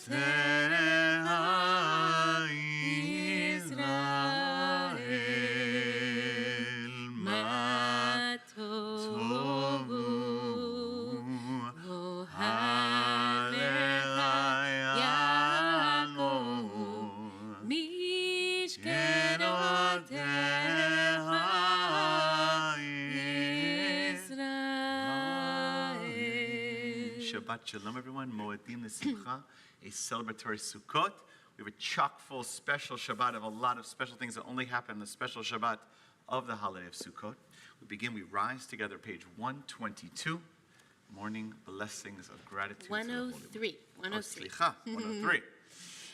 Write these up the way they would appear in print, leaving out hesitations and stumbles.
Shabbat Shalom, everyone. Moedim L'Simcha, a celebratory Sukkot. We have a chock-full special Shabbat of a lot of special things that only happen on the special Shabbat of the holiday of Sukkot. We rise together, page 122. Morning blessings of gratitude. 103. 103. 103.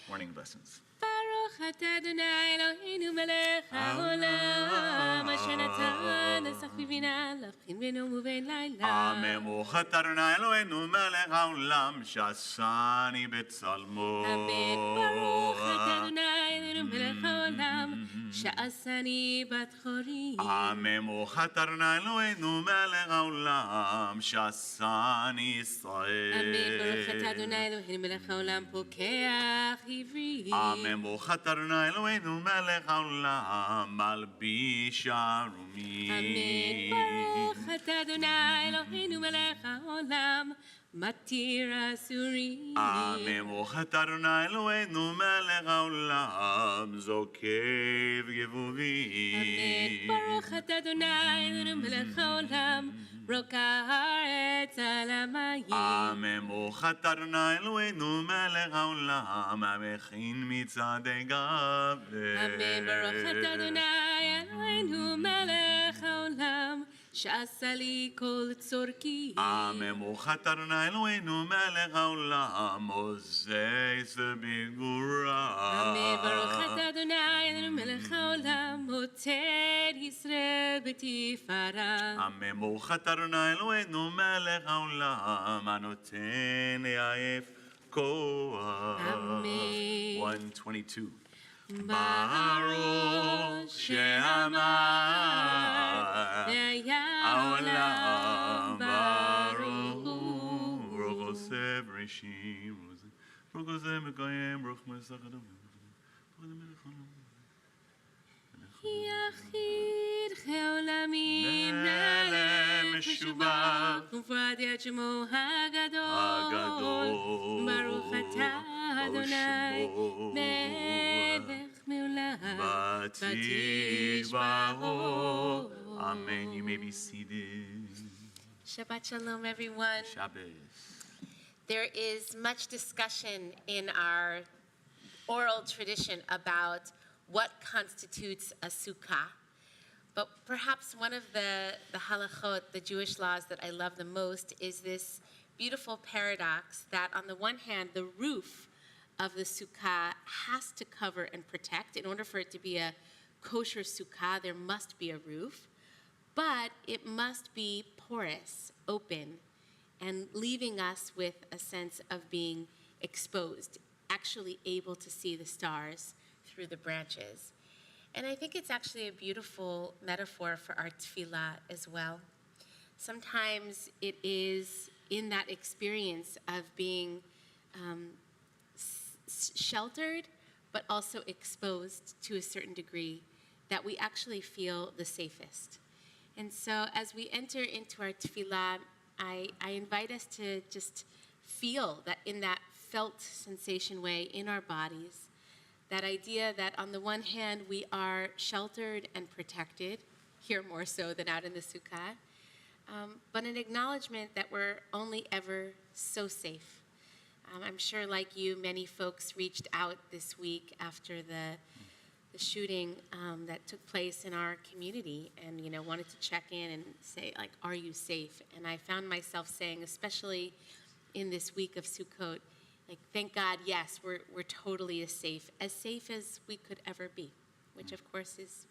Morning blessings. ברוך אתה אדוני אלוהינו מלך העולם אשר נתן לשכל ובינה להבחין בין יום ובין לילה. אמן. ברוך אתה אדוני אלוהינו מלך העולם שעשני בצלמו. אמן. ברוך אתה אדוני אלוהינו מלך העולם שעשני בת חורי. אמן. ברוך אתה אדוני אלוהינו מלך העולם שעשני ישראל. אמן. ברוך אתה אדוני אלוהינו מלך העולם פוקח עברי. אמן. ברוך אתה אדוני אלוהינו מלך העולם מלביש ערומים. אמן. ברוך אתה אדוני אלוהינו מלך העולם מתיר אסורים. אמן. ברוך אתה אדוני אלוהינו מלך העולם זוקף גבובים. אמן. ברוך אתה אדוני אלוהינו מלך העולם רוקע הארץ על המים. אמן. ברוך אתה אדוני אלוהינו מלך העולם המכין מצעדי גבר. אמן. ברוך אתה אדוני אלוהינו מלך העולם שעשה לי כל צורכי. אמן. ברוך אתה אדוני אלוהינו מלך העולם עוזס בגבורה. אמן. ברוך אתה אדוני אלוהינו מלך העולם מותר ישראל בתפארה. אמן. ברוך אתה אדוני אלוהינו מלך העולם הנותן לעייף כוח. אמן. 122. ברוך שאמר העולם ברוך ברוך עושה בראשים ברוך עושה מקיים ברוך מסך אדם יחיד חעולמים מלך משובח ומפרדיה את שמו הגדול ברוך אתה אדוני מלך מעולם ותשבחו. Amen. You may be seated. Shabbat Shalom, everyone. Shabbos. There is much discussion in our oral tradition about what constitutes a sukkah. But perhaps one of the halachot, the Jewish laws that I love the most, is this beautiful paradox that on the one hand, the roof of the sukkah has to cover and protect. In order for it to be a kosher sukkah, there must be a roof, but it must be porous, open, and leaving us with a sense of being exposed, actually able to see the stars through the branches. And I think it's actually a beautiful metaphor for our tefillah as well. Sometimes it is in that experience of being sheltered, but also exposed to a certain degree, that we actually feel the safest. And so as we enter into our tefillah, I invite us to just feel that in that felt sensation way in our bodies, that idea that on the one hand, we are sheltered and protected, here more so than out in the sukkah, but an acknowledgement that we're only ever so safe. I'm sure, like you, many folks reached out this week after the shooting that took place in our community and, wanted to check in and say, like, are you safe? And I found myself saying, especially in this week of Sukkot, like, thank God, yes, we're totally as safe as we could ever be, which of course is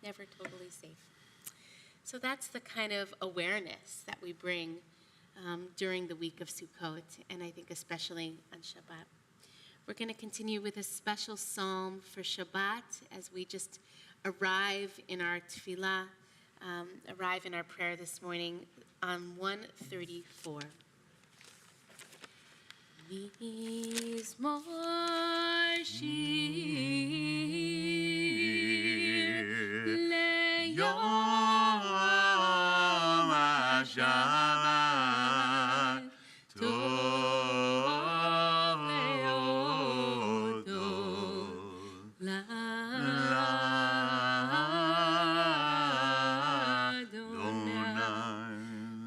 never totally safe. So that's the kind of awareness that we bring during the week of Sukkot, and I think especially on Shabbat. We're going to continue with a special psalm for Shabbat as we just arrive in our tefillah, arrive in our prayer this morning on 134. מזמור שיר ליום השבת, טוב להודות לאדוני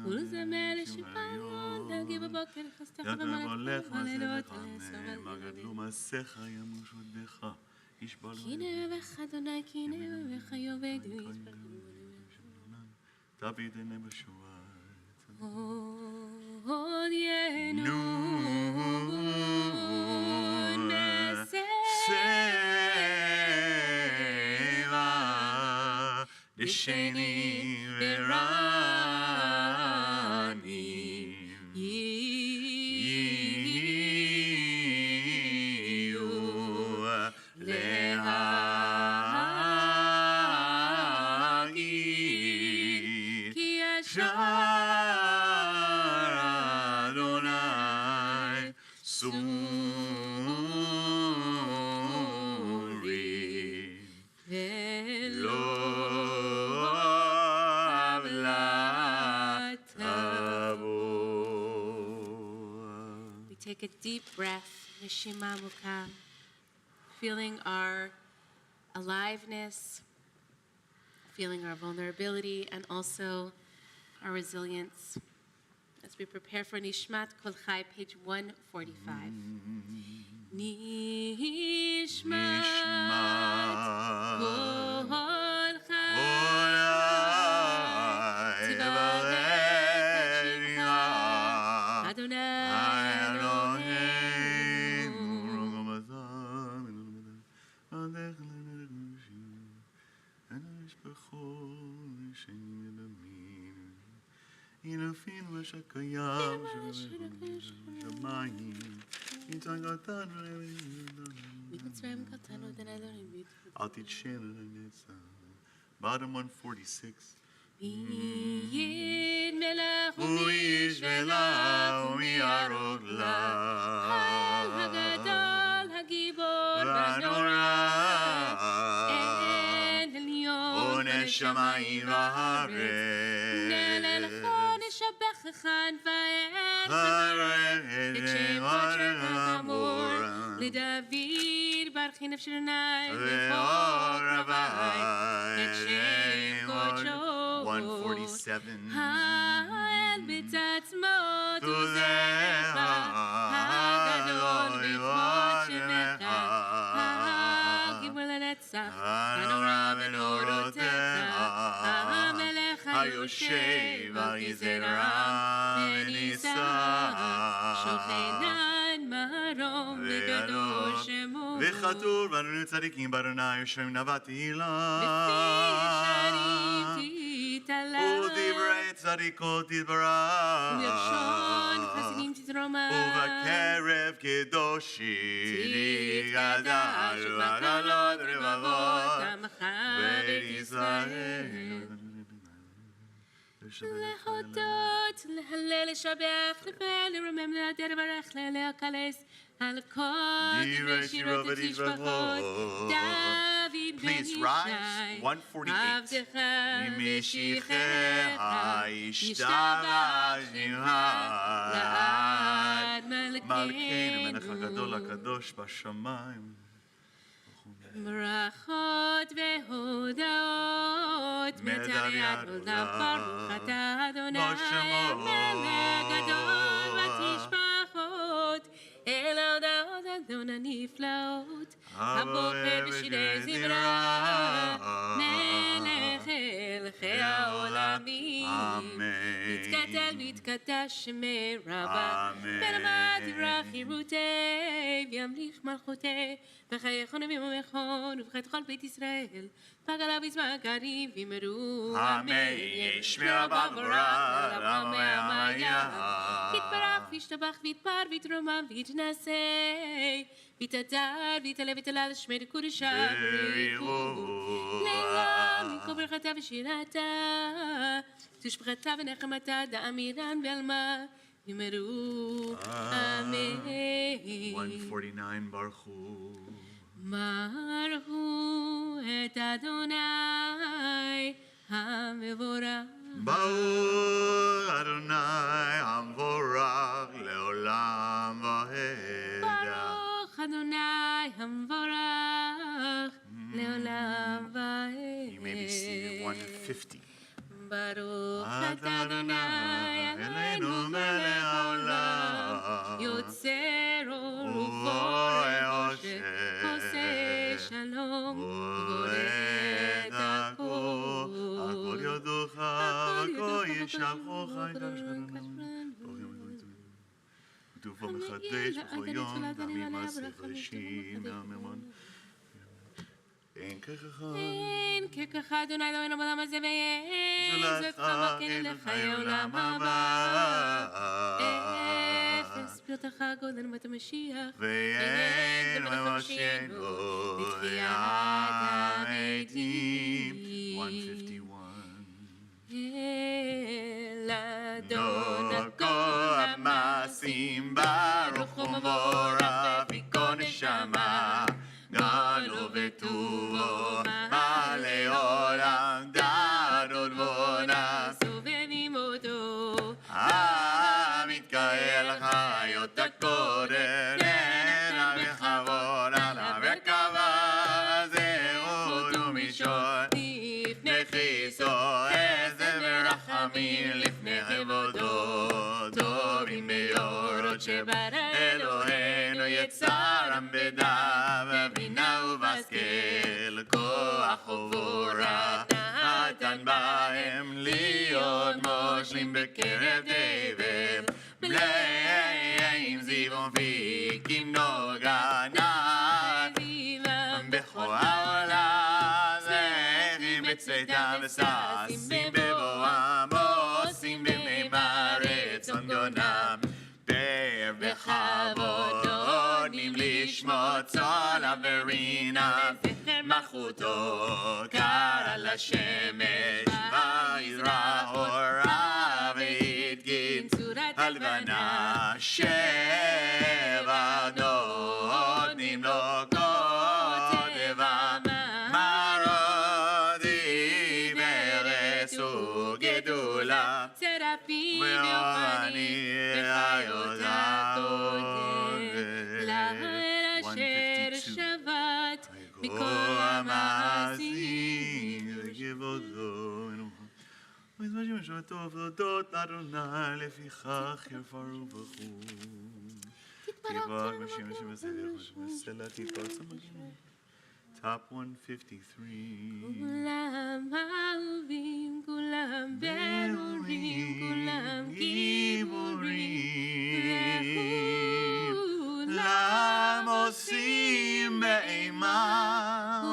ולזמר לשבחו, להגיד בבוקר חסדך ומלכותך הלילות מה גדלו מעשיך ימוש עודך ישבע כי נאבך אדוני כי נאבך יאבדו תביט עיני בשועה הודיענו סבא דשני ורנים יהיו להגיד כי שר אדוני סורי ולא עוולה תבוא. We take a deep breath, neshima mukha, feeling our aliveness, feeling our vulnerability, and also our resilience. As we prepare for Nishmat Kol Chai, page 145. Nishmat Kol Chai, Tivarech Shemcha, Adonai ינפין ושקיים שבשמיים יצגתן מצרים קטנו דני אלוהים אל תדשן לנצח. Bottom 146. יד מלך הוא איש ולה ומי יהרוג לה הגדול הגיבור והנורא אין עליון עונש שמיים וארץ נלך נשבחך נברך את שם קודשך כאמור לדוד ברכי נפשי אדוני ואור רבי את שם קודשו 147. האל בצעצמות עוזך הגדול בכבוד שמך הגיבור לנצח הנורא בנורותיך המלך היושב על גזרה ונישא שוכנן מרום וגדול שמו וכתוב בנו צדיקים באדוני יושבים נבא תהילה בפי שערים תתעלה ודברי צדיקות תתברך ולשון חסידים תתרומם ובקרב קדושים תתקדש ובקלות רבבות עמך בית בית ישראל. להודות, להלל, לשבח, לפעל, לרומם, להדר, לברך, להקלס, על כל דברי שירות ותשבחות, דוד בן Please ישי, rise. 148. עבדך ממשיחך ישתבח ישתבח לעד מלכנו המלך מלכנו. הגדול הקדוש בשמיים. ברכות והודאות מתריעת עולם ברוך אתה אדוני המלך גדול ותשבחות אל ההודעות אדון הנפלאות הבוחר בשירי זמרה מלך הלכי העולמים יתקדל ויתקדש שמי רבה ברמת יברח חירותי וימליך מלכותי וחייכון וממכון ובחית כל בית ישראל פגלה בזמן קריב וימרו אמן ישמע בברך למה מהמיה יתברך וישתבח ויתפר ויתרומם ויתנשא ויתהדר ויתעלה ויתעלה לשמי לקודשה בריחו לעולם מכל ברכתה ושירתה תשבחתה ונחמתה דאמירן בעלמה יאמרו אמן. 149, Baruch Hu. ברכו את אדוני המבורך. Baruch Adonai Hamvorach Leolam Va'ed. ברוך אדוני המבורך לעולם ועד. You maybe see 150. ברוך אתה אדוני אלוהינו מלך העולם, יוצר אור ובורא חושך, עושה שלום ובורא את הכל. הכל יודוך וכה ישלחוך כתוב מחדש בכל יום, גם ממעשה ראשים, גם ממון. אין ככך. אין ככך אדוני אלוהינו בעולם הזה ואין זולתך מכן לחיי עולם הבא. אפס פלטך גודל מת המשיח ואין ממשינו לתחיית המתים. 151. אל אדון הכל המעשים ברוך ומבורך וכל נשמה גדלו וטובו מלא עולם דעת ודבונה סובבים אותו המתקהל חיות הקודם נהנה בכבוד עליו וקבע זהות ומשול לפני כיסו עזר ורחמים לפני כבודו טובים ביורות שברא אלוהינו יצרם בדם ובינה ובשכל כוח וגבורה נתן בהם להיות מושלים בקרב דבב מלאים זיו ופיקים נוגה בכל העולם זכים בצאתם וששים בבואם עושים במימה רצון גונם פאר בכבוד עונים לשמות צולה ורינה מלכותו קרא לשמש ויזרח אורה והדגים הלבנה שבע נותנים לו קודבם מרודי ורס וגדולה צרפים ואני חיות הקודם לאל אשר שבת מכל המעשים וכבודו ובזמן משמעתו עבודות אדוני לפיכך יפרו וכו' תתברך משם ושמסלה תתפרץ המגינים Top 153 כולם אהובים, כולם ברורים, כולם גיבורים וכולם עושים באימה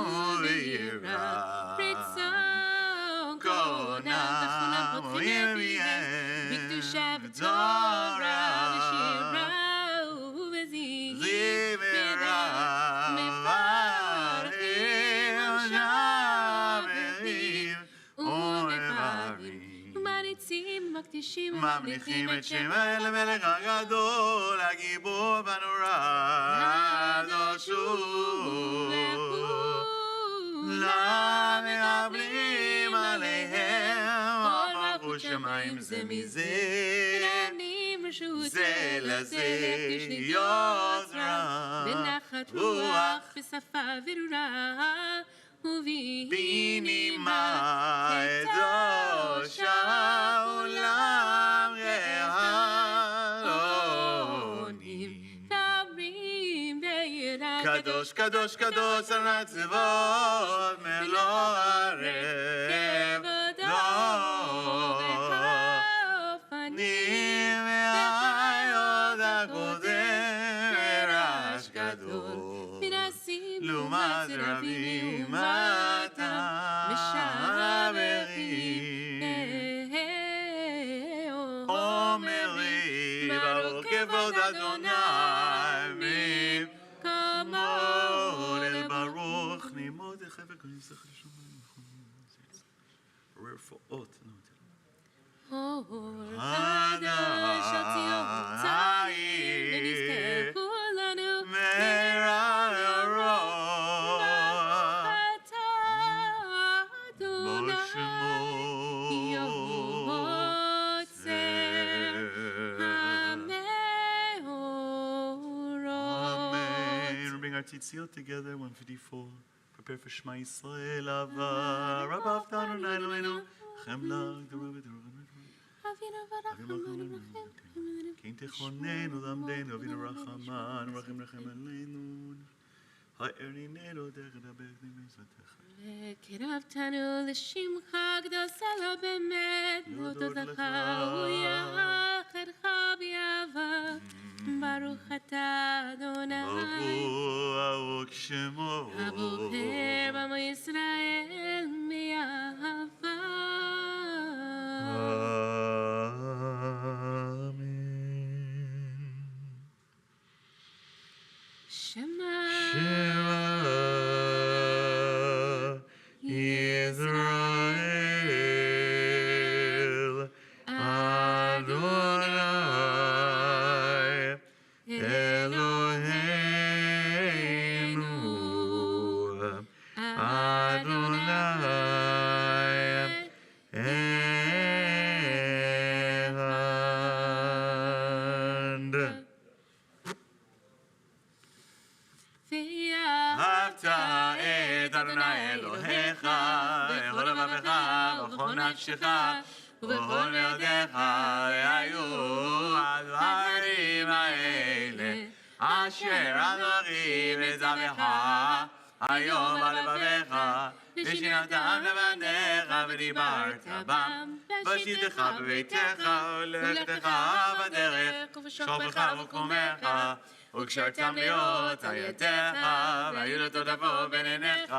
וביראה רצון כולם פותחים בפיהם בקדושה ותורה ושירה ובזיו ממליכים את שם המלך הגדול, הגיבור והנורא, דורשו למקבלים עליהם, הפכו שמיים זה מזה, זה לזה יוזרה, בנחת רוח בשפה ברורה בנימה את ראש העולם רעלונים קדוש קדוש קדוש על הצבאות מלוא הערב ופנים והחיות הקודם רעש גדול לעומת רבים אתה משברים אומרים ברוך כבוד אדוני כמו ליל ברוך נימוד החבר כניסך לשמיים רפואות אור חדש על ציון our tzitzit together, 154. Prepare for Shema Yisrael, Ava, Rabbav Tanu Nailenu, Chemlag, the Rabbi, the Rabbi, King Techonenu, Lamdenu, Avinu Rachaman, Rachim Rechem Aleinu, Ha'erinenu, Dechadabek, Nimizvatecha. קרבתנו לשמך קדושה לו באמת, להודות לך וליחדך באהבה. ברוך אתה אדוני, ברוך שמו, הבוחר בעמו ישראל מאהבה. אמן. שמע Israel, Adonai, Eloheinu, Adonai, Echad. אהבת את אדוני אלוהיך, בכל לבבך, ובכל נפשך, ובכל מאודיך, והיו הדברים האלה, אשר אנוכי מצווך היום על לבביך, ושיננתם לבניך, ודיברת בם, בשיתך בביתך, ולכתך בדרך, ובשוכבך ובקומך, וקשרתם להיות על ידיך, והיו לטוטפו בין עיניך,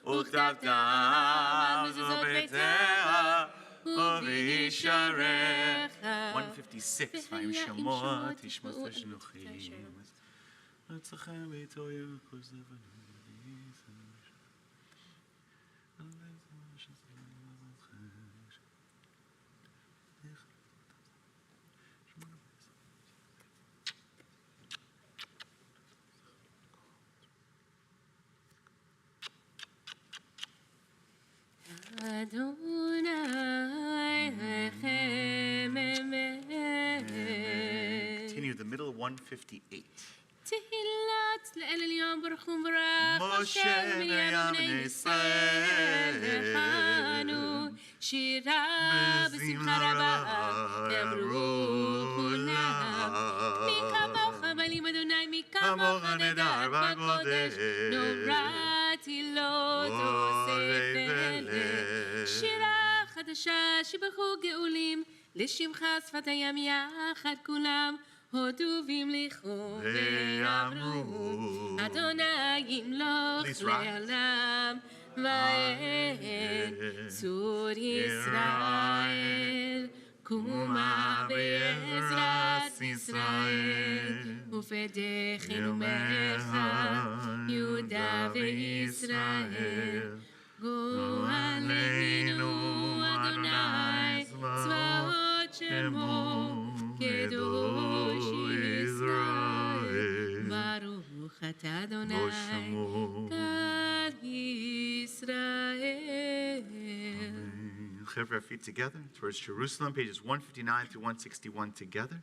וכתבתם מזוזות ביתך, ובישעריך. 156, ועם שמות תשמעו ושנוחים. רצחם ביתו ירקוס לבנים. Continue the middle of 158. תהילת לאל עליון ברוך וברך, משה מרים בני ישראל, לחנו שירה בשמחה רבה, אמרו כולם. מי כמוך מלאים אדוני, מי כמוך נהדר בקודש, נוראתי לא תוסף פלא. שירה חדשה שבחו גאולים, לשמך שפת הים יחד כולם. הודו והמליכו ואמרו, אדוני ימלוך לעולם ועד. צור ישראל, קומה בעזרת ישראל, ופדך אומרך יהודה וישראל. גואלנו אדוני צבאות שמו, קדוש ישראל, ברוך אתה אדוני, גד ישראל. Lift our feet together towards Jerusalem, pages 159 through 161 together.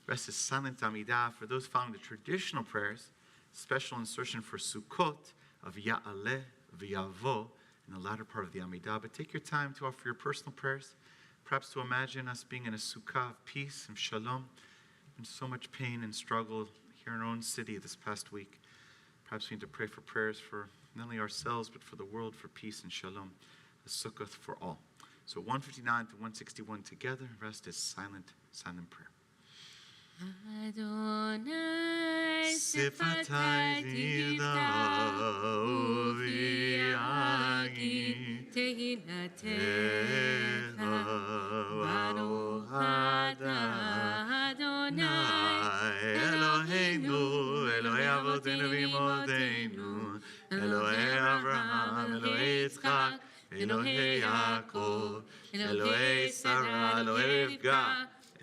Rest is silent Amidah. For those following the traditional prayers, special insertion for Sukkot of Ya'aleh v'Yavo in the latter part of the Amidah. But take your time to offer your personal prayers, perhaps to imagine us being in a sukkah of peace and shalom, and so much pain and struggle here in our own city this past week. Perhaps we need to pray for prayers for not only ourselves, but for the world, for peace and shalom, a sukkah for all. So 159 to 161 together, rest is silent prayer. Adonai Sifatai Tildau V'Yagi Tehilatecha Baruch Atah Adonai Eloheinu, Elohei Avotenu v'Imotenu, Elohei Avraham, Elohei Yitzchak, Elohei Yaakov, Elohei Sarah, Elohei Rivka,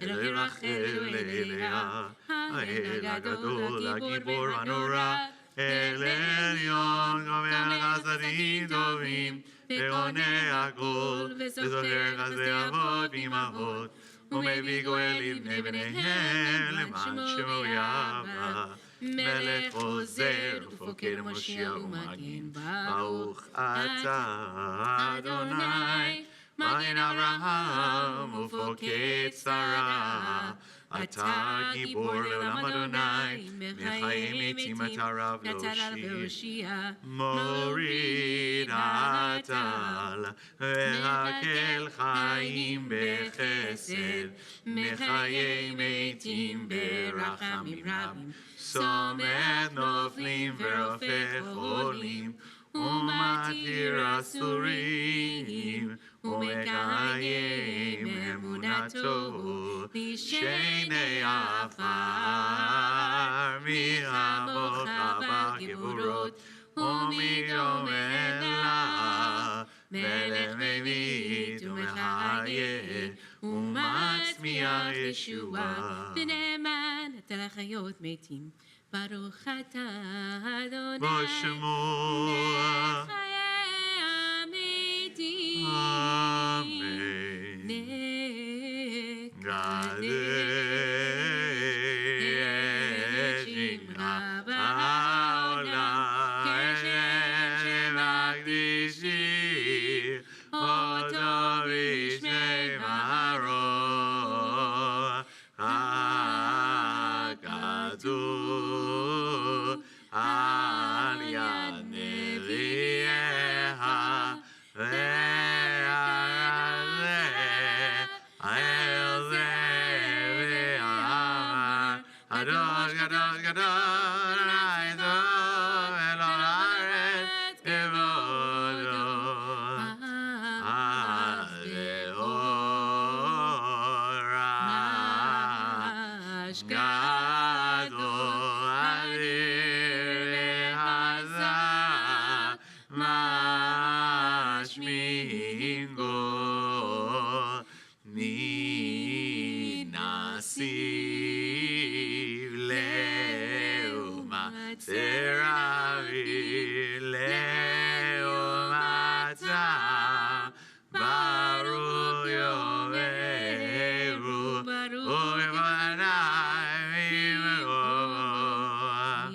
אלוהי רחל ולאה, האל הגדול, הגיבור הנורא, אל עליון, גומר חסדים טובים, ועונה הכל, וזוכר חסדי אבות ואימהות, ומביא גואל לבני בניהם, למען שמו יאהבה. מלך עוזר ופוקד מושיע ומגן. ברוך אתה אדוני מגן אברהם ופוקד שרה. אתה גיבור לעולם אדוני, מחיי מתים אתה רב להושיע. מוריד הטל והקל חיים בחסד, מחיי מתים ברחמים רבים. סומך נופלים ורופא חולים, ומתיר אסורים, ומקיים אמונתו לשני עפר. מרמוך בגבורות ומגרום אלה, מלך ממית ומחיה ומצמיח ישועה. ונאמן אתה לחיות מתים, ברוך אתה אדוני בשמו חיי המתים. אמן. גדל שמך בעולם, כשם שמקדישים אותו בשמי מרום. הכתוב על יד נביאיה, אל זה ואמר, קדוש קדוש קדוש אדוני טוב אלוהי הארץ כבודו. אז לאור רעש גדול אדיר ועזה משמיעים קול, ננסים לעומת סרבי לעומתה, ברוך יאמרו ובפניי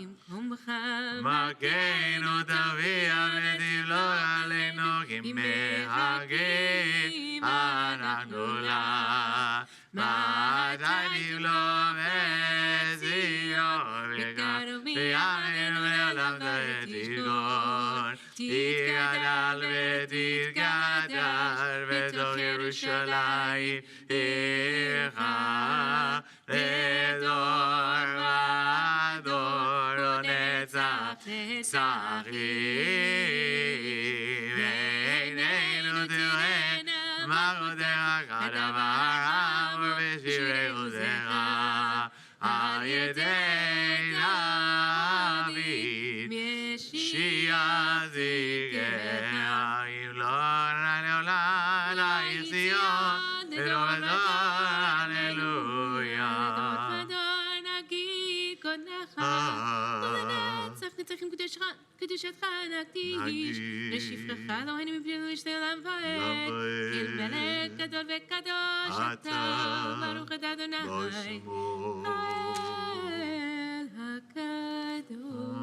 במקומך מגנו תביע ותבלוג עלינו, כי מהגרים אנחנו לה. מתי נבלום את ציון ויעמנו לעולם תשכון. תתגדל ותתגדל בתוך ירושלים עירך, לדור ודור ונצח נצחים. ועינינו תראינה מעבודך כדבר אמור בשירי עוזך, על ידי דוד שיזיגה. אם לא לעולם לעיר ציון ולא בדור הללויה. נגיד קודנך ולנצח נצחים קדושתך נקדיש. לשבחך אלוהינו מפנינו לשתי עולם ועד, כי מלך גדול וקדוש אתה, ברוך אתה אדוני האל הקדוש.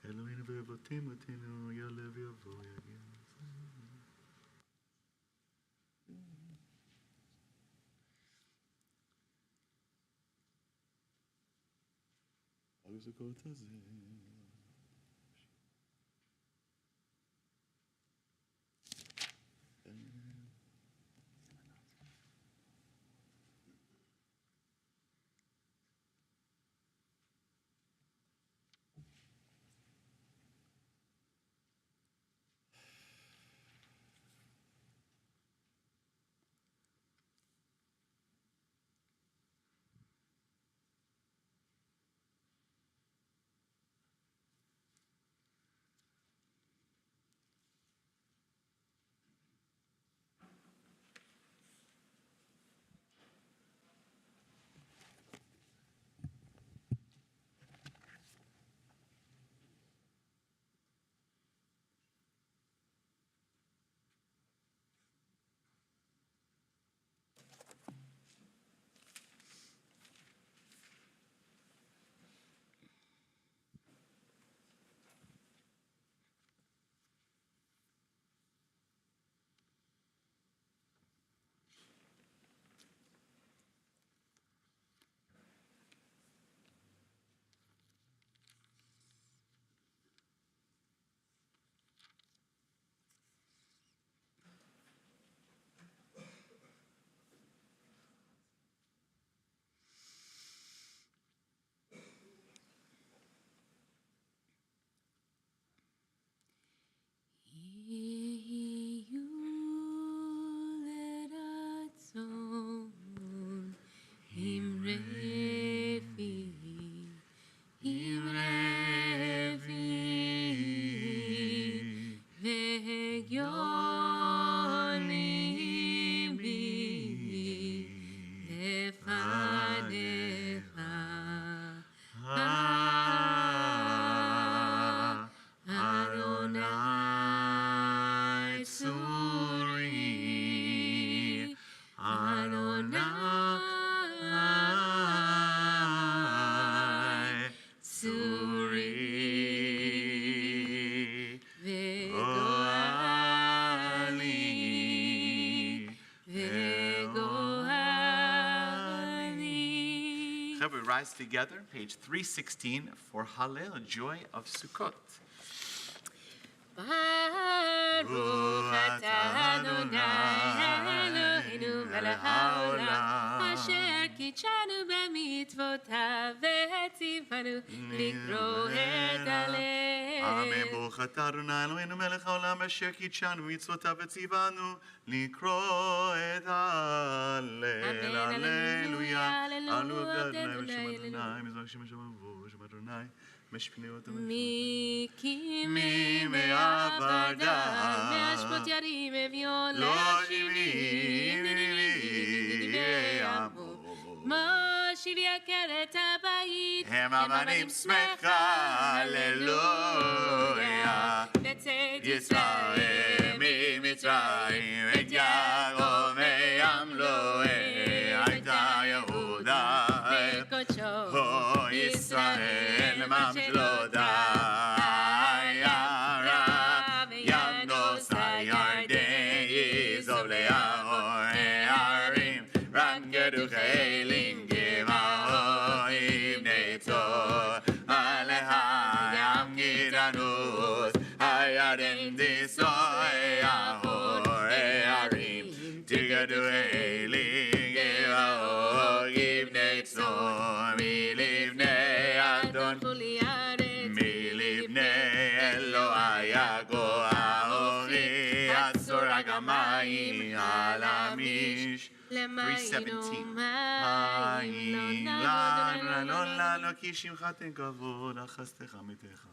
אלוהינו ואבותינו יעלה ויבוא יגיע. הסוכות הזה. rise together, page 316, for Hallel, joy of Sukkot. Baruch atah Adonai Eloheinu melech haolam asher קידשנו במצוותיו והציוונו לקרוא את הלב. אמן. ברוך אתה אדוני אלוהינו מלך העולם אשר קידשנו במצוותיו וציוונו לקרוא את הלל. הללויה. הללויה אדוני בשם אדוני מזרח שם אבו שם אדוני משפני אותו מקימי מעבדה מאשפות ירים אביון להשיבים ויעמו מושיב יקר את הבית הם אבנים שמחה הללויה לצאת ישראל ממצרים את יעקב מים לואה הייתה יהודה בקודשו ישראל ממג'לודה ירה ינוס הירדן יזוב ליאור הערים רנגדו חיילים גבעו יבני צור עליה ים גדנוס הירדן תסוע יאור הערים תגדו חיילים גבעו יבני צור מלבני אדון מלבני אלוהי הגואה אורי עצור הגמיים על המיש 317 לא לנו כי שמך תן כבוד אחזתך מתך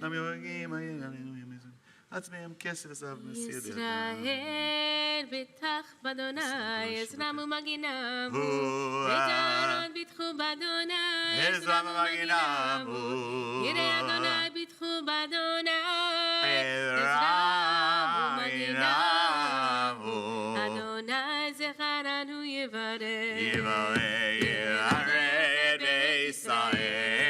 למה יורגים עלינו ימזון עצמם כסף זהב מסיר ישראל בטח באדוני עזרם ומגינם הוא בית אהרון ביטחו באדוני עזרם ומגינם יראי אדוני ביטחו באדוני עזרם ומגינם אדוני זכרנו יברך יברך בישראל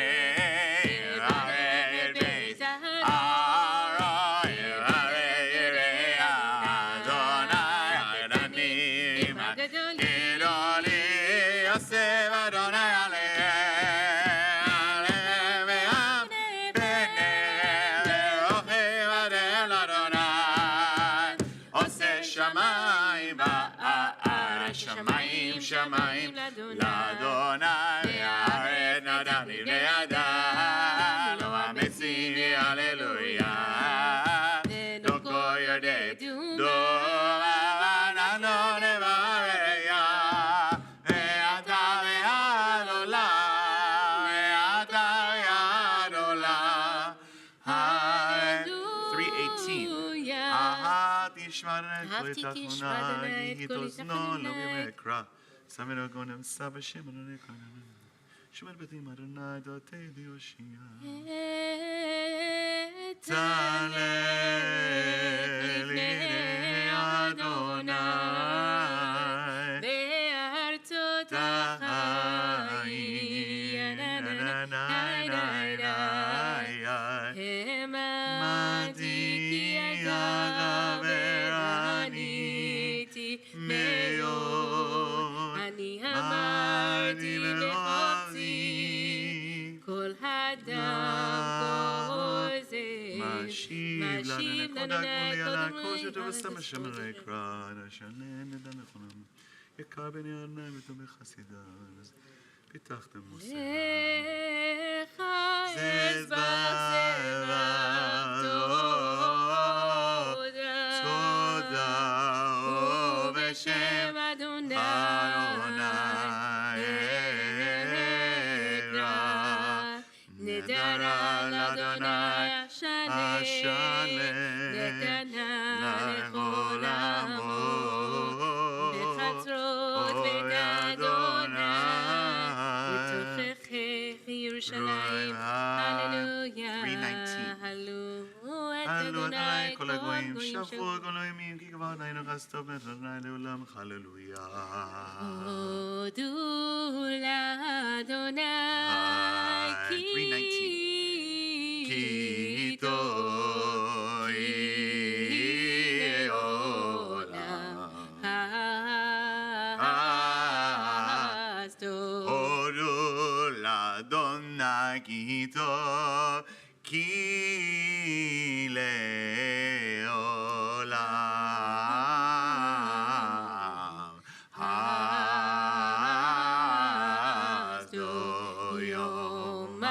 שמיים לאדוני והארץ נדב לבני אדם לא אמצים הללויה לא כל ירדי דום עננו נבריה ואתה ועד עולם ואתה ועד עולם 318 תשמע את כל תחתונה כי תוזנו לא במקרא סמנו גונם סבא שם אדוני קנן שומר בתים אדוני דעתי דיושיע תהלל לפני אדוני בארצות החיים האמנתי כי אגבר עניתי מאוד אני אמרתי בחופשי כל הדם כל זה משיב לאדוני קודם כל וסתם שמרי קרא נשלם נדע נכונם יקר בני אדוני וטוב בחסידה פיתחתם מוסר זה זבח תודה ובשם אדוני אקרא נדרה לאדוני השלם נתנה לכל עמו בחצרות בית אדוני בתוכך ירושלים הללויה הללו את אדוני כל הגויים שבחו כל הימים כי כבר עדיין חסדו אדוני לעולם הללויה הודו לאדוני כי טוב יהיה עולם חסדו הודו לאדוני Adonai ki tov ki leolam. Hasdo yom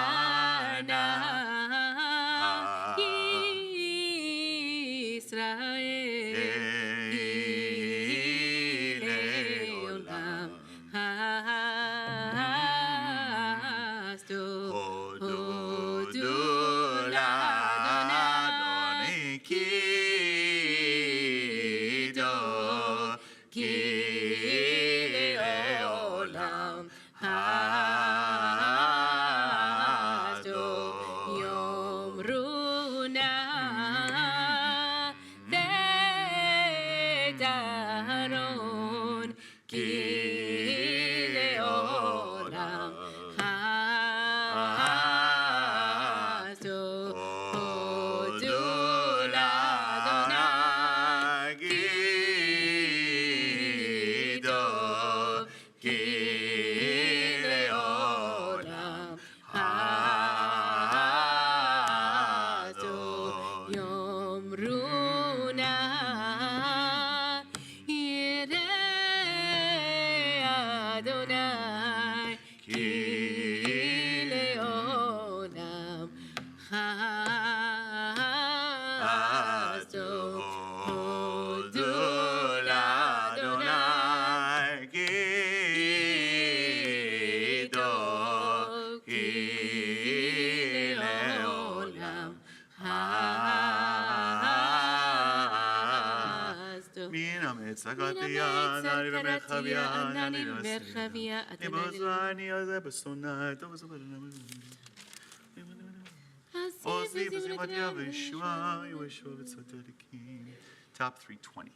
Top 320.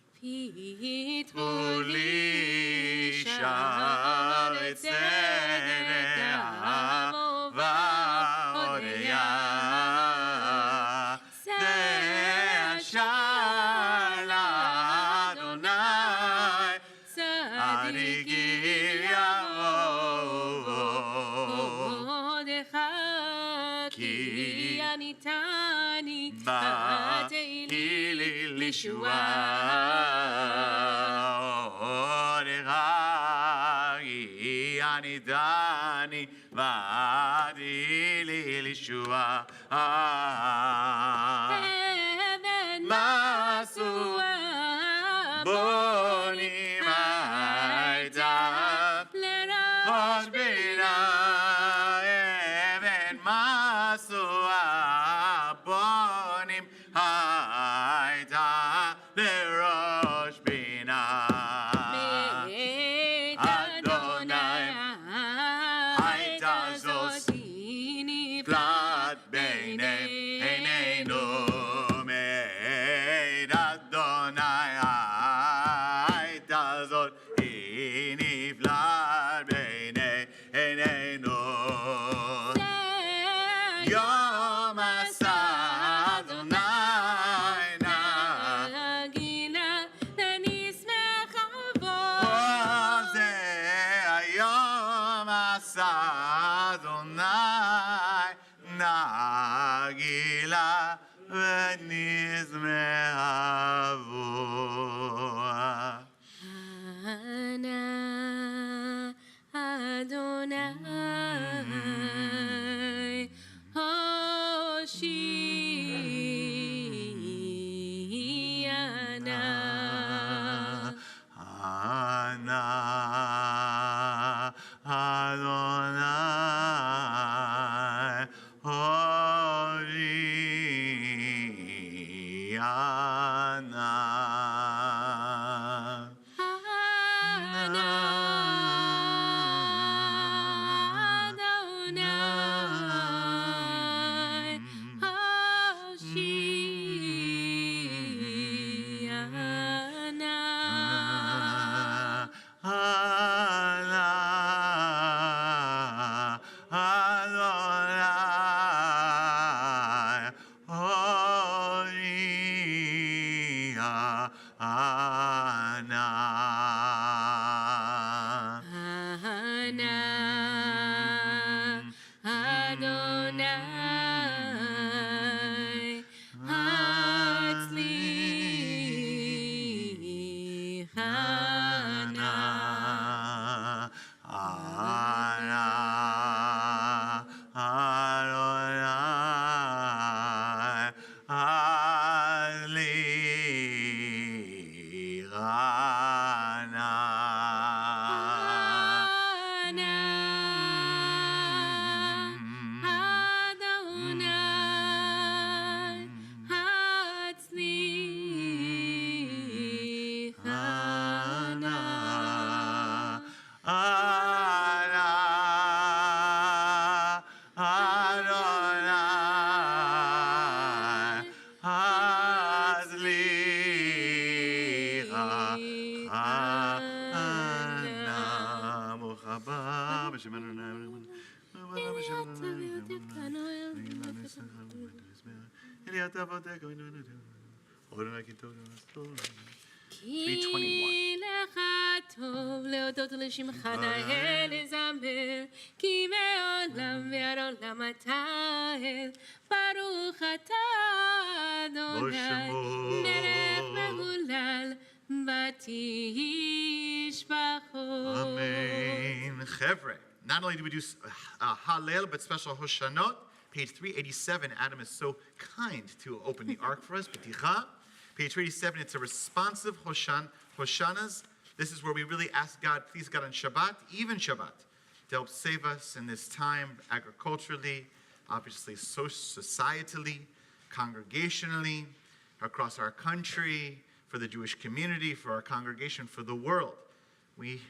כי לך טוב להודות לשמך נאה לזמר, כי מעולם ועד עולם אתה אל, ברוך אתה אדוני, דרך מהולל בתשבחות. Amen. Chevre. Not only do we do Hallel, but special Hoshanot. Page 387, Adam is so kind to open the ark for us. B'ticha. Page 387, it's a responsive Hoshanas. This is where we really ask God, please God, on Shabbat, even Shabbat, to help save us in this time, agriculturally, obviously societally, congregationally, across our country, for the Jewish community, for our congregation, for the world. We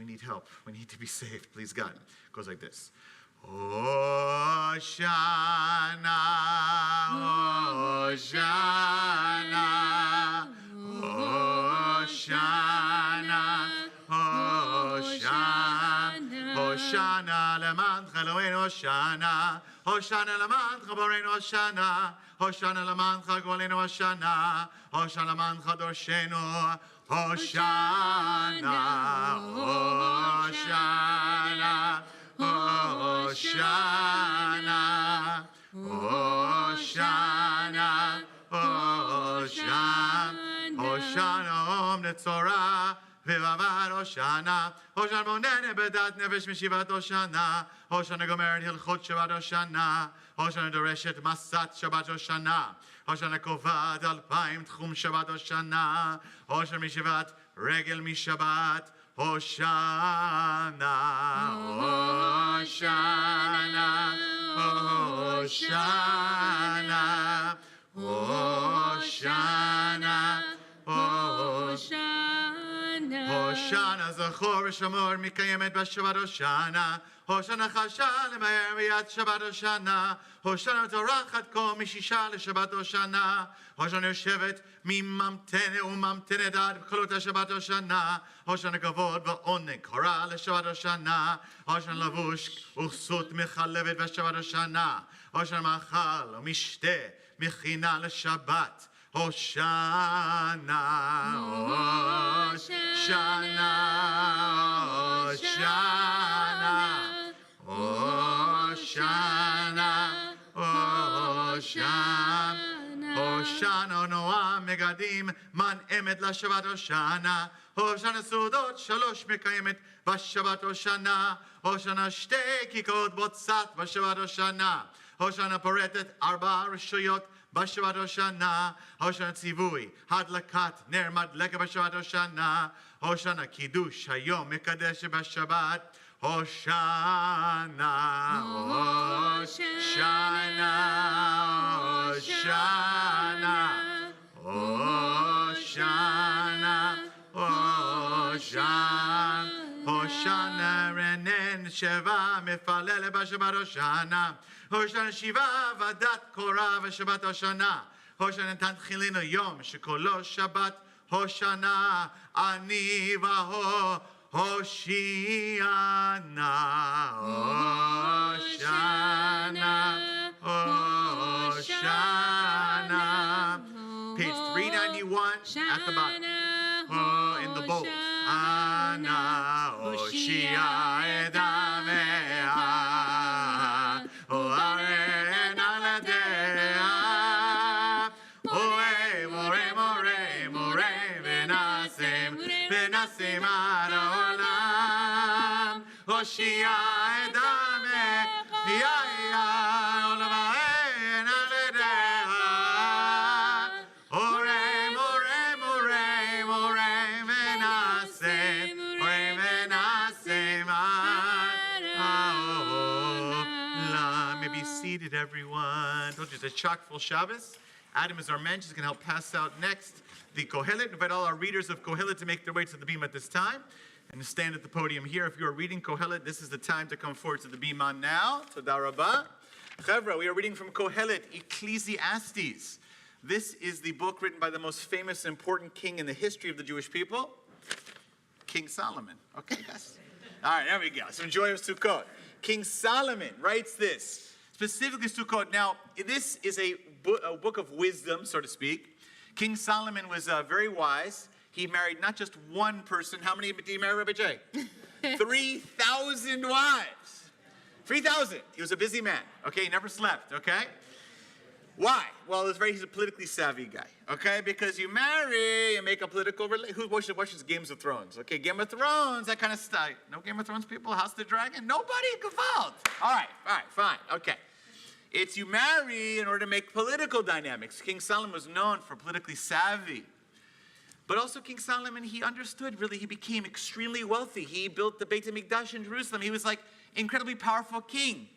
need help. We need to be saved, please God. It goes like this. Hoshana, Hoshana, Hoshana, Hoshana, Hoshana, lemancha Eloheinu, Hoshana, Hoshana, lemancha boreinu, Hoshana, Hoshana, lemancha golenu, Hoshana, Hoshana, lemancha dorshenu, Hoshana, Hoshana, Hoshana, Hoshana, Hoshana, Hoshana, Om Netzorah, V'vavar Hoshana, Hoshana Monene Bedat Nefesh Mishivat Hoshana, Hoshana Gomeret Hilchot Shabbat Hoshana, Hoshana Doreshet Masat Shabbat Hoshana, Hoshana Kovad Alpaim Tchum Shabbat Hoshana, Hoshana Mishivat Regel Mishabat, Hoshana, Hoshana, Hoshana, Hoshana, Hoshana, Hoshana, Zachor Shamor Mikayemet Bashabat Hoshana, Hoshana Chasha Lemayer V'yat Shabbat Hoshana, Hoshana Torachat Kol Mishisha LeShabbat Hoshana, Hoshana Yoshevet Mimamtene Umamtene Dad B'kolot HaShabbat Hoshana, Hoshana Kavod V'oneg Korah LeShabbat Hoshana, Hoshana Lavush Uchsut Michalevet V'Shabbat Hoshana, Hoshana Machal U'Mishte Michina LeShabbat Hoshana, Hoshana, Hoshana, Hoshana, Hoshana, Hoshana, Noah Megadim, Man Emet LaShabbat Hoshana, Hoshana Sudot Shalosh Mekayemet Vashabbat Hoshana, Hoshana Shte Kikot Botzat Vashabbat Hoshana, Hoshana Poretet Arba Rishuyot Bashavat Hoshana, Hoshana Tzivui, Hadlakat, Ner Madleka Bashavat Hoshana, Hoshana Kiddush, Hayom, Mekadesh Bashabat, Hoshana, Hoshana, Hoshana, Hoshana, Hoshana, Hoshana, Renen Sheva, Mefalele Bashavat Hoshana, Hoshana Shiva, Vadat Korah, Shabbat Hoshana, Hoshana Tantchilinu Yom, Shekolo Shabbat, Hoshana, Ani Vaho, Hoshiana, Hoshana, Hoshana. Page 391 at the bottom. Oh, in the bold. Ana, Hoshia, Edamea. Hoshia edame, Yair be seated, everyone. Told you it's a chock-full Shabbos. Adam is our mensch. He's going to help pass out next the Kohelet. Invite all our readers of Kohelet to make their way to the bima at this time and to stand at the podium here. If you are reading Kohelet, this is the time to come forward to the bima now. Toda Rabbah. Chevra, we are reading from Kohelet, Ecclesiastes. This is the book written by the most famous and important king in the history of the Jewish people, King Solomon. Okay, guys. All right, there we go. So enjoy Sukkot. King Solomon writes this, specifically Sukkot. Now, this is a book of wisdom, so to speak. King Solomon was very wise. He married not just one person. How many did he marry, Rabbi Jay? 3,000 wives. 3,000. He was a busy man. Okay, he never slept. Okay. Why? Well, he's a politically savvy guy, okay? Because you marry and make a political relationship. Who watches Games of Thrones? Okay, Game of Thrones, that kind of stuff. No Game of Thrones people? House of the Dragon? Nobody? Gewalt. All right, fine, okay. It's you marry in order to make political dynamics. King Solomon was known for politically savvy. But also King Solomon, he understood, really, he became extremely wealthy. He built the Beit HaMikdash in Jerusalem. He was like incredibly powerful king.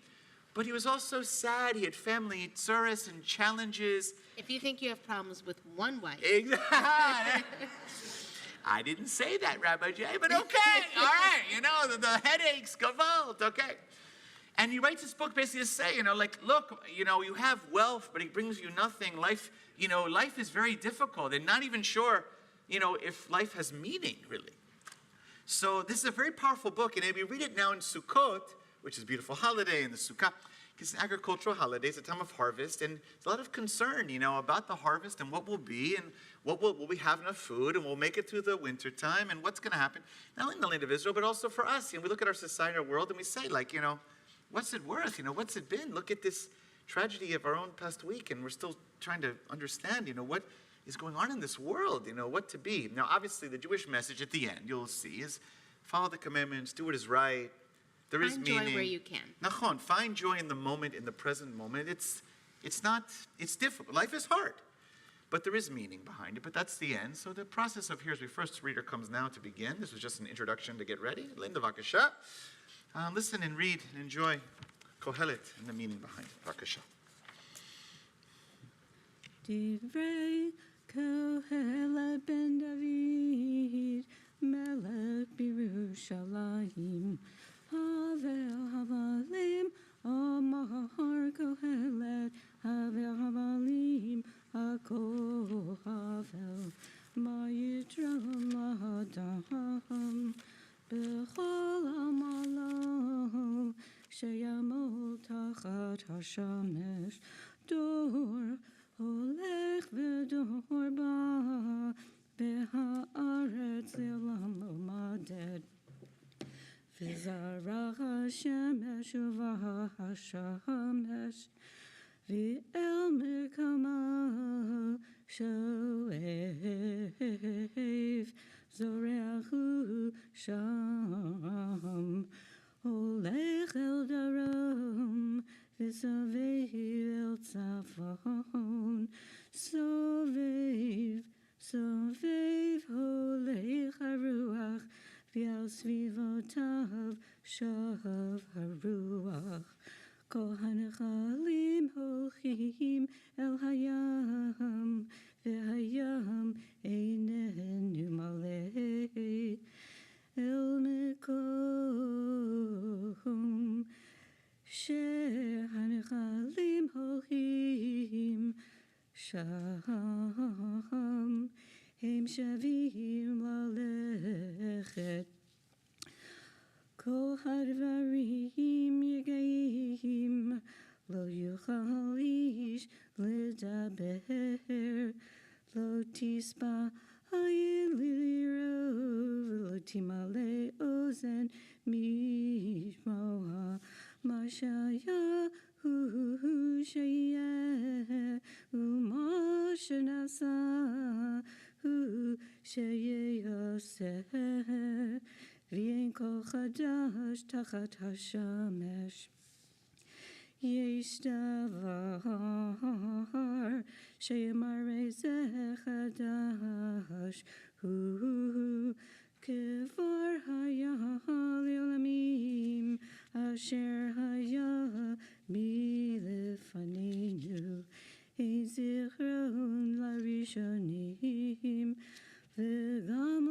But he was also sad. He had family tsuris and challenges. If you think you have problems with one wife. Exactly. I didn't say that, Rabbi Jay, but okay. All right. You know, the headaches, gewalt, okay. And he writes this book basically to say, look, you have wealth, but it brings you nothing. Life is very difficult and not even sure, if life has meaning, really. So this is a very powerful book. And if we read it now in Sukkot, which is a beautiful holiday in the Sukkah, because it's an agricultural holiday, it's a time of harvest, and there's a lot of concern, about the harvest and what will be, and will we have enough food, and we'll make it through the winter time, and what's going to happen, not only in the land of Israel, but also for us. We look at our society, our world, and we say, what's it worth? What's it been? Look at this tragedy of our own past week, and we're still trying to understand, what is going on in this world, what to be. Now, obviously, the Jewish message at the end, you'll see, is follow the commandments, do what is right. There is meaning. Find joy where you can. Nachon, find joy in the moment, in the present moment. It's difficult. Life is hard, but there is meaning behind it. But that's the end. So the process of here's the first reader comes now to begin. This was just an introduction to get ready. Linda Vakasha. Listen and read and enjoy Kohelet and the meaning behind it. Vakasha. Divrei Kohelet ben David, Melech Birushalayim. Havel havalim, amar kohelet. Havel havalim, hakol havel. Ma yitram lahadam, bechol amalam, sheyamol tachat hashamesh. Dor holech v'dor ba, beha'aretz le'olam u'maded. V'zarach hashemesh uvah hashemesh v'el mekama shoev zoreachu sham olech el darom v'savev el tzafon sovev holech haruach V'al svivotav shav haruach Kol hanechalim holchim el hayam V'hayam einenu malei El mekom Shehanechalim holchim sham Hem shavim lalechet Kol hadvarim yegayim Lo yuchal ish ledaber Lo tispa hayin lirov Lo timale ozen mishmoa Mashaya hu shayeh Umashanasa Sheyoseh V'yen kol chadash tachat hashamesh Yesh davar sheyamare zeh chadash Hu kevar hayah le'olamim Asher haya milefanenu, ein zichron larishonim, v'gam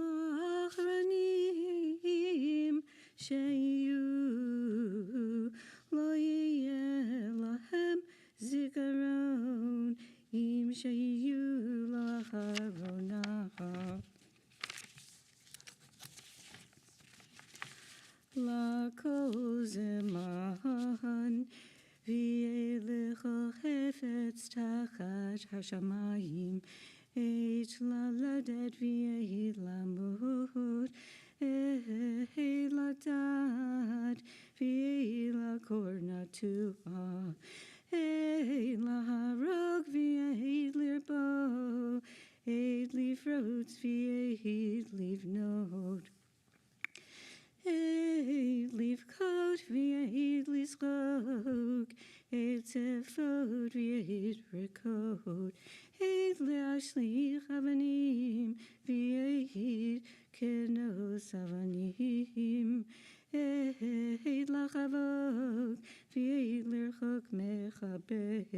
la'achronim, sheyu lo yeh lahem zikaron, im sheyu la'acharonah. La kozeman v'yelecha chefetz tachat hashamayim, et laledet v'yeh lamut, et ladat v'yeh lakor natua, et laharog v'yeh lirbo, et lifrotz v'yeh livnot. Eid livkot v'eid lischok, eid sefot v'eid rekot, eid le'ashlich avanim v'eid kenos avanim, eid lachavok v'eid l'rchok mechabek,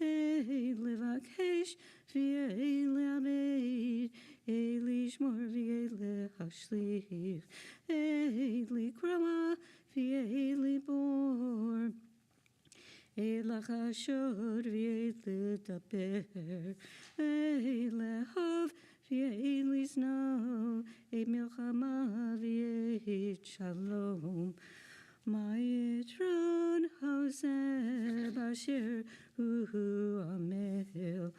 eid levakesh v'eid le'abed, eid lishmor v'eid le'hashlich, eid likrama v'eid libor, eid lachashod v'eid ledaber, eid lehov v'eid lisno, eid milchama v'eid shalom. Ma'itron hoseh b'asher hu amel,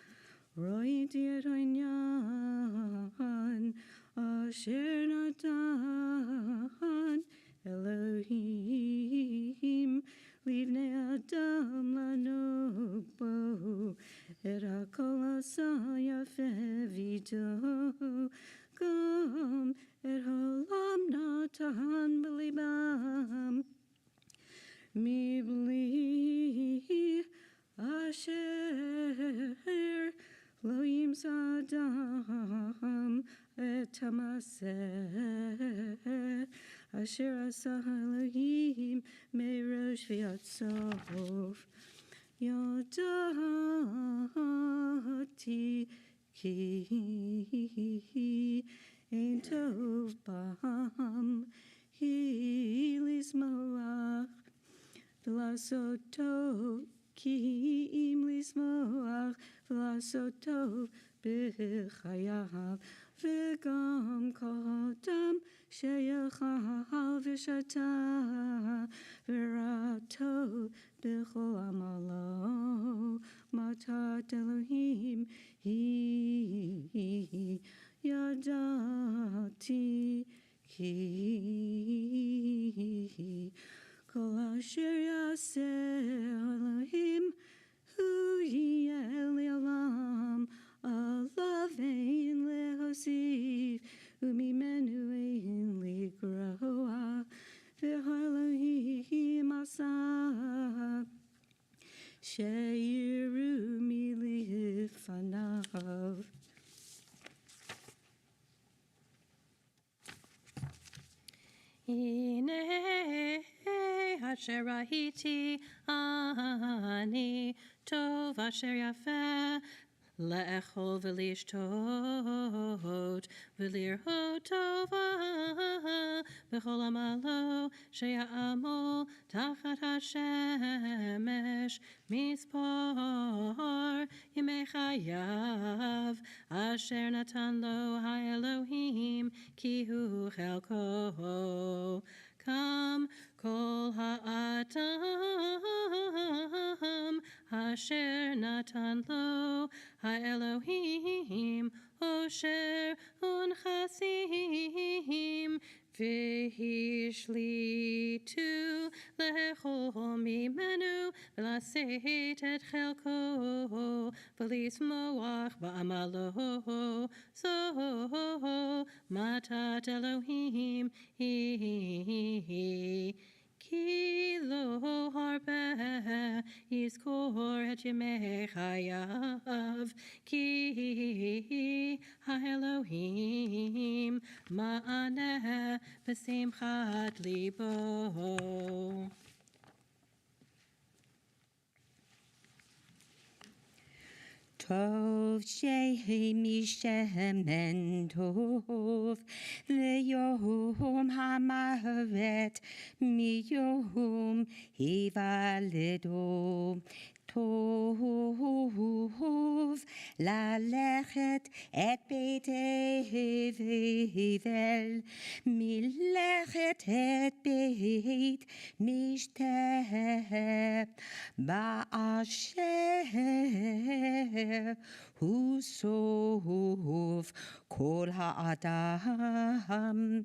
ro'iti et oinyan asher natan Elohim livnei adam lanokbo, et hakol asa yafe v'ito gam, et haolam natan b'libam, mibli asher lo yimsadam et tamaseh, asher asa Elohim merosh v'yatsof, yodati ki ein tov bam hi lismoach, v'lasot tov ki im lismoach, v'lasot tov b'chayav, v'gam kol adam sheyachal v'shata, v'rato b'chol amalo, matat Elohim hi yadati ki kol asher yaseh Elohim hu yeh le'olam, alav ein lehosif, umimenu ein ligroa, v'Elohim asa sheyiru milifanav. Hine asher rahiti ani tov asher yafeh le'echol v'lishtot v'lirhot tova b'chol amalo she'ya'amol tachat hashemesh mispar yimei chayav asher natan lo ha'Elohim ki hu chelko. Kam kol ha'adam asher natan lo ha'Elohim osher unchasim v'hishlitu lechol mimenu v'laset et chelko v'lismoach ba'amalo so matat Elohim hi ki lo harbe יזכור את ימי חייו, כי האלוהים מענה בשמחת ליבו. טוב שמשמן טוב ליום המוות מיום היוולדו. טוב ללכת את בית הבל מלכת את בית משתה באשר הוא סוף כל האדם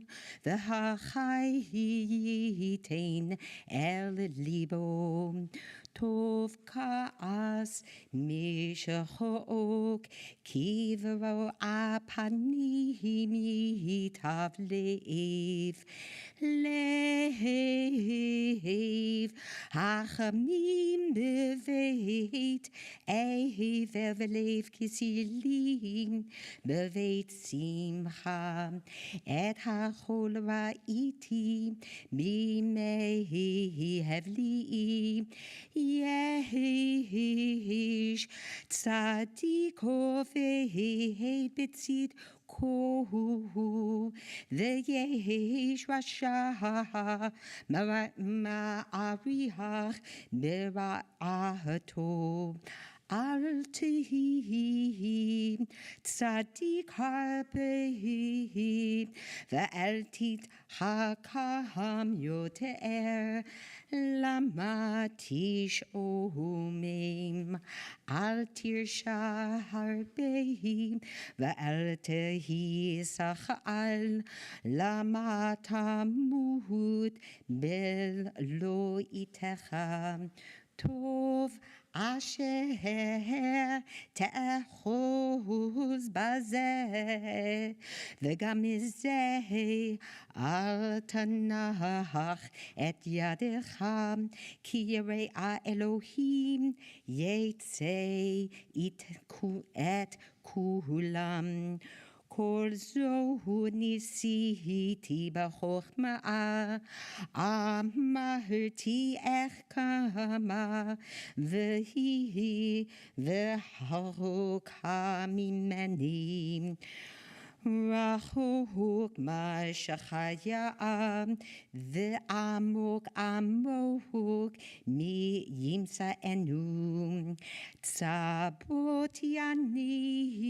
והחי ייתן אל ליבו. טוב כעס משחוק קברו הפנים ייטב לב החמים בבית עבר ולב כסילים בבית שמחה. את החול ראיתי בימי הבלי יש צדיק עובד בצדקו ויש רשע מעריך ברעתו. אל תהי צדיק הרבה ואל תתחכם יותר, למה תשעומם? אל תרשע הרבה ואל תהי שחל, למה תמות בלא איתך. טוב אשר תאחוז בזה וגם מזה אל תנח את ידך, כי ירא אלוהים יצא את כולם. כל זו ניסיתי בחוכמה, אמרתי איך כמה והיא ורחוקה ממני. רחוק מה שחיה ועמוק עמוק מי ימצאנו. צבות יני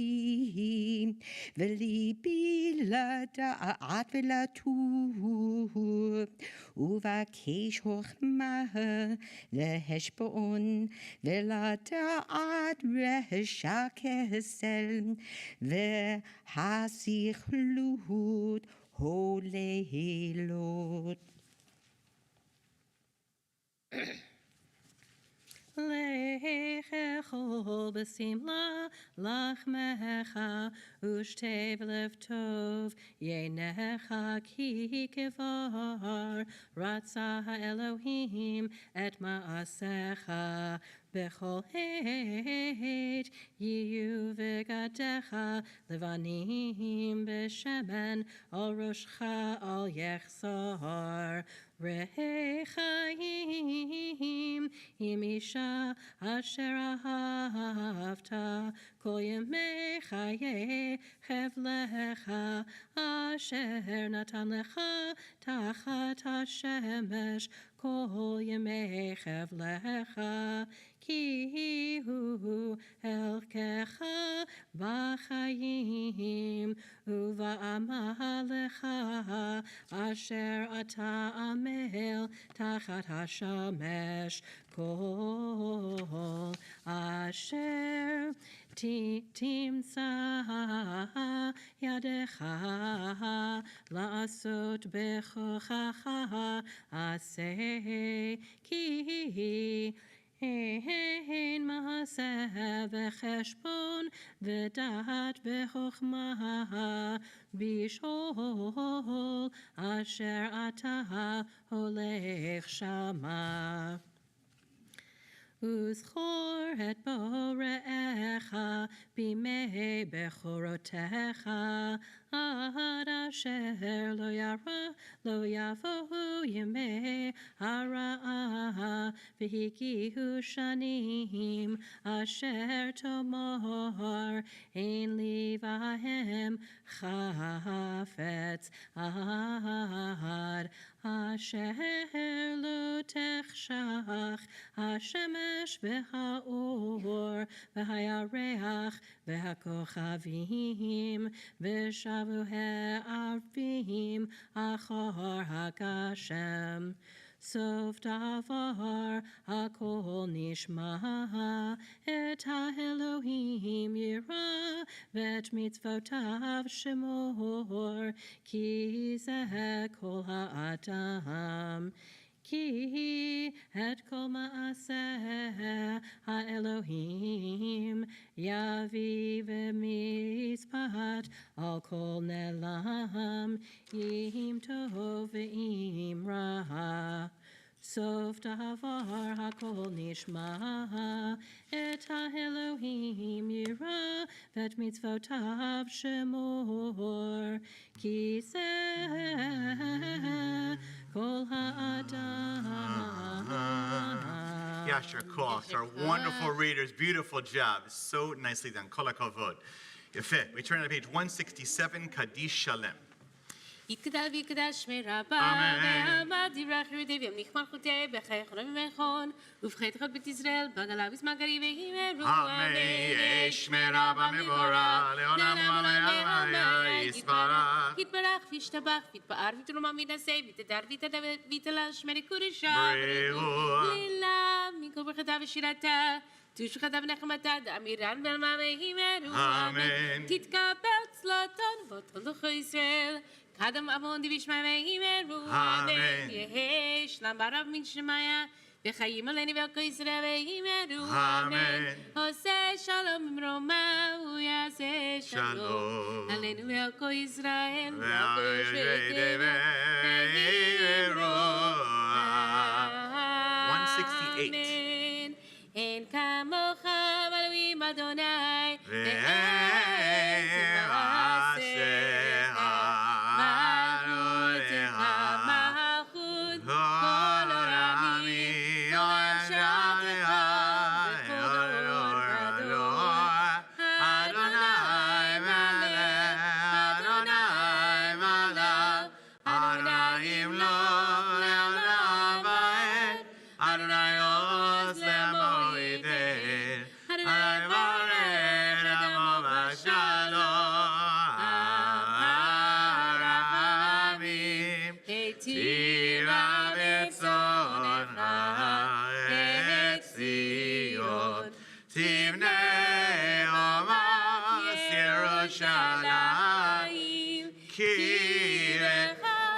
וליבי לדעת ולטוב, ובקש חוכמה להשבון ולדעת רשע כסל והסכלות הוללות. לך אכול בשמלה לחמך ושתה בלב טוב יינך, כי כבר רצה האלוהים את מעשיך. בכל עת יהיו בגדיך לבנים בשמן על ראשך אל יחסר. ראה חיים עם אישה אשר אהבת כל ימי חיי חבלך אשר נתן לך תחת השמש כל ימי חבלך, כי הוא חלקך בחיים ובעמלך אשר אתה עמל תחת השמש. כל אשר תמצא ידך לעשות בכוחך עשה, כי אין מעשה וחשבון ודעת בחוכמה בשאול אשר אתה הולך שמה. וזכור את בוראך בימי בכורותיך, עד אשר לא יבואו ימי הרעה, והגיעו שנים אשר תאמר, אין לי בהם חפץ עד, אשר לא תחשך השמש והאור והירח והכוכבים, ושבו הערבים אחר הגשם. סוף דבר הכל נשמע, את האלוהים ירא, ואת מצוותיו שמור, כי זה כל האדם. כי את כל מעשה האלוהים יביא במשפט על כל נעלם, אם טוב ואם רע. סוף דבר הכל נשמע, את האלוהים ירא, ואת מצוותיו שמור, כי זה כל האדם. Yasher Koach, our wonderful readers, beautiful job. So nicely done. Kol hakavod. Yefeh. We turn to page 167, Kaddish Shalem. יתגדל ויקדש שמי רבה, אמן. ועמד דברי חירותי וימליך מלכותי, בחיי חולם ומכון, ובחיי תחת בית ישראל, בגלה וסמגרי והימרו, אמן. שמי רבה מבורא, לעולם ועולם יסברך. יתברך וישתבח, ויתפאר ותרומה מתנשא, ויתדר ויתהלל שמי קודשה, בריאות. לילה, מכל ברכתה ושירתה, תושבחתה ונחמתה, דאמירן ועלמה והימרו, אמן. תתקבל צלתון ותולדו ישראל. קדם אבון דיביש מהימרו, אמן. יהי שלם ברב מן שמיה, וחיים עלינו ועל כל ישראל והימרו, אמן. עושה שלום במרומה, הוא יעשה שלום, עלינו ועל כל ישראל, ועל כל שבטנו, והימרו, 168. אמן. אין כמוך אלוהים אדוני, ואין כמעשיך.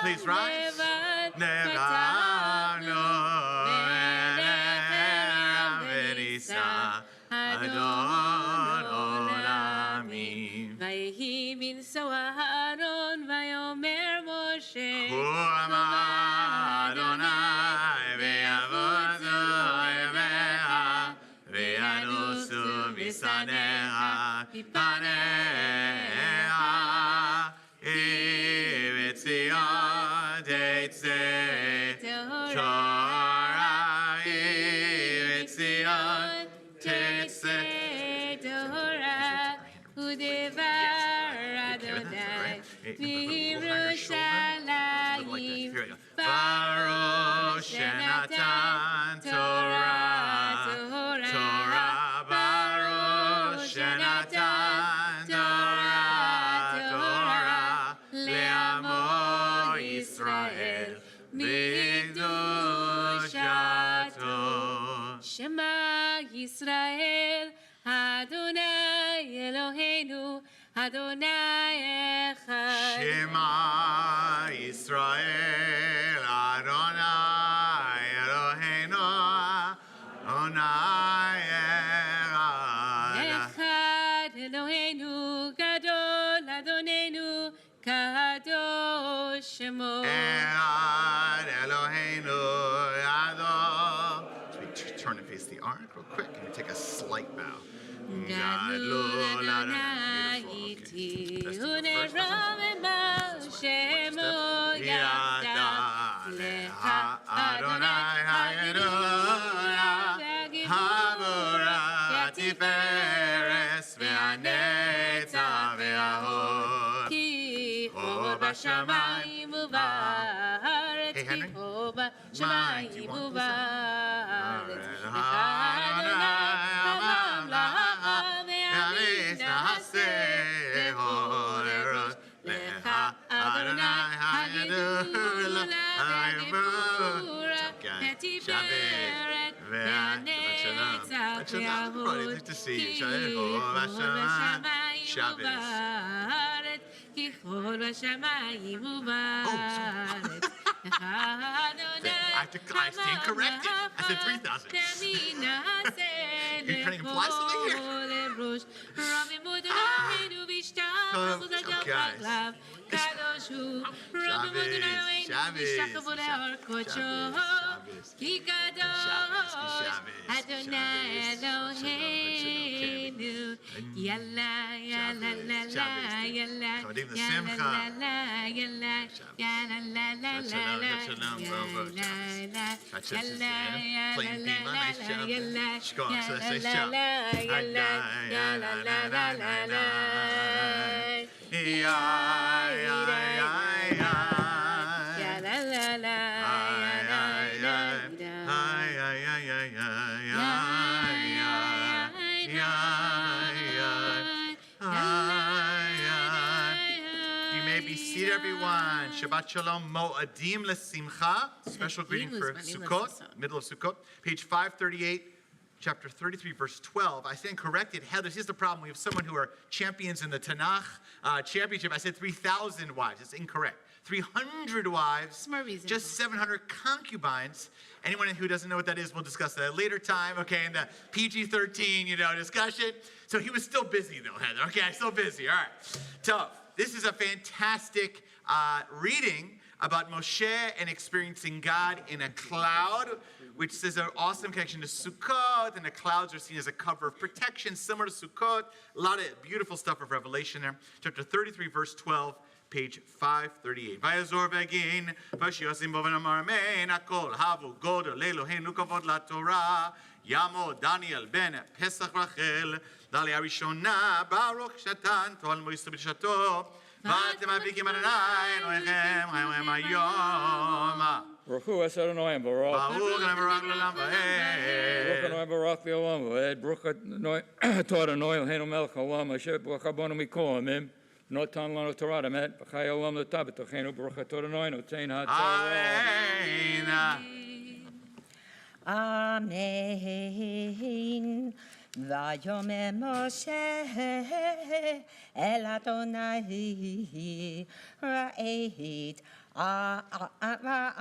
Please rise. ויהי בנשוא אהרון ויאמר משה, אדוני ויעבדו ימיך וינוסו משנאיך מפניך בציון תצא תורה בציון תצא תורה ודבר אדוני בירושלים ברוך שנתן תורה תורה ברוך שנתן תורה לעמו ישראל בקדושתו. שמע ישראל אדוני אלוהינו אדוני אחד. שמע ישראל אדוני אלוהינו אדוני אחד. אחד אלוהינו גדול אדוננו קדוש שמו. אחד אלוהינו אדון. Should we turn and face the ark? quick, and we take a slight bow. Gadol Adonai iti uneromem Shemo yada lecha Adonai hayadona havora tiferes ve'anetza ve'ahod ki hod b'shamayim u'ba'aretz ki hod b'shamayim u'ba'aretz lecha Adonai Nice to see you. I stand corrected. I said 3,000. You're trying to imply something here? Seat everyone. Shabbat Shalom Mo'adim L'Simcha. Special greeting for Sukkot, middle of Sukkot. Page 538, chapter 33, verse 12. I stand corrected. Heather, here's the problem. We have someone who are champions in the Tanakh championship. I said 3,000 wives. It's incorrect. 300 wives, just 700 concubines. Anyone who doesn't know what that is, we'll discuss that at a later time, okay, in the PG-13, discussion. So he was still busy, though, Heather. Okay, still busy. All right. Tough. This is a fantastic reading about Moshe and experiencing God in a cloud, which is an awesome connection to Sukkot, and the clouds are seen as a cover of protection, similar to Sukkot. A lot of beautiful stuff of Revelation there. Chapter 33, verse 12, page 538. Vayazor v'egin, v'shiosim bo v'namar amen, akol havu godo le'Eloheinu kavod la'Torah, Yamo Daniel ben Pesach Rachel, Dali Arishona, Baruch Shatan, Tol Moistu B'Shato, Vatem Avikim Adonai, Noechem, Hayom Hayom. Baruch Hu es Adonai Baruch. Baruch Baruch L'Olam V'Ed. Baruch Adonai Baruch L'Olam V'Ed. Baruch Adonai Torah Noel Heinu Melech Haolam Asher Baruch Abonu Mikol Amim. Notan Lanu Torah Amet. B'Chai Olam L'Tav B'Tochenu Baruch Torah Noel Notein HaTorah. Amen. Amen. Vayomer Moshe el Adonai ra'eit ata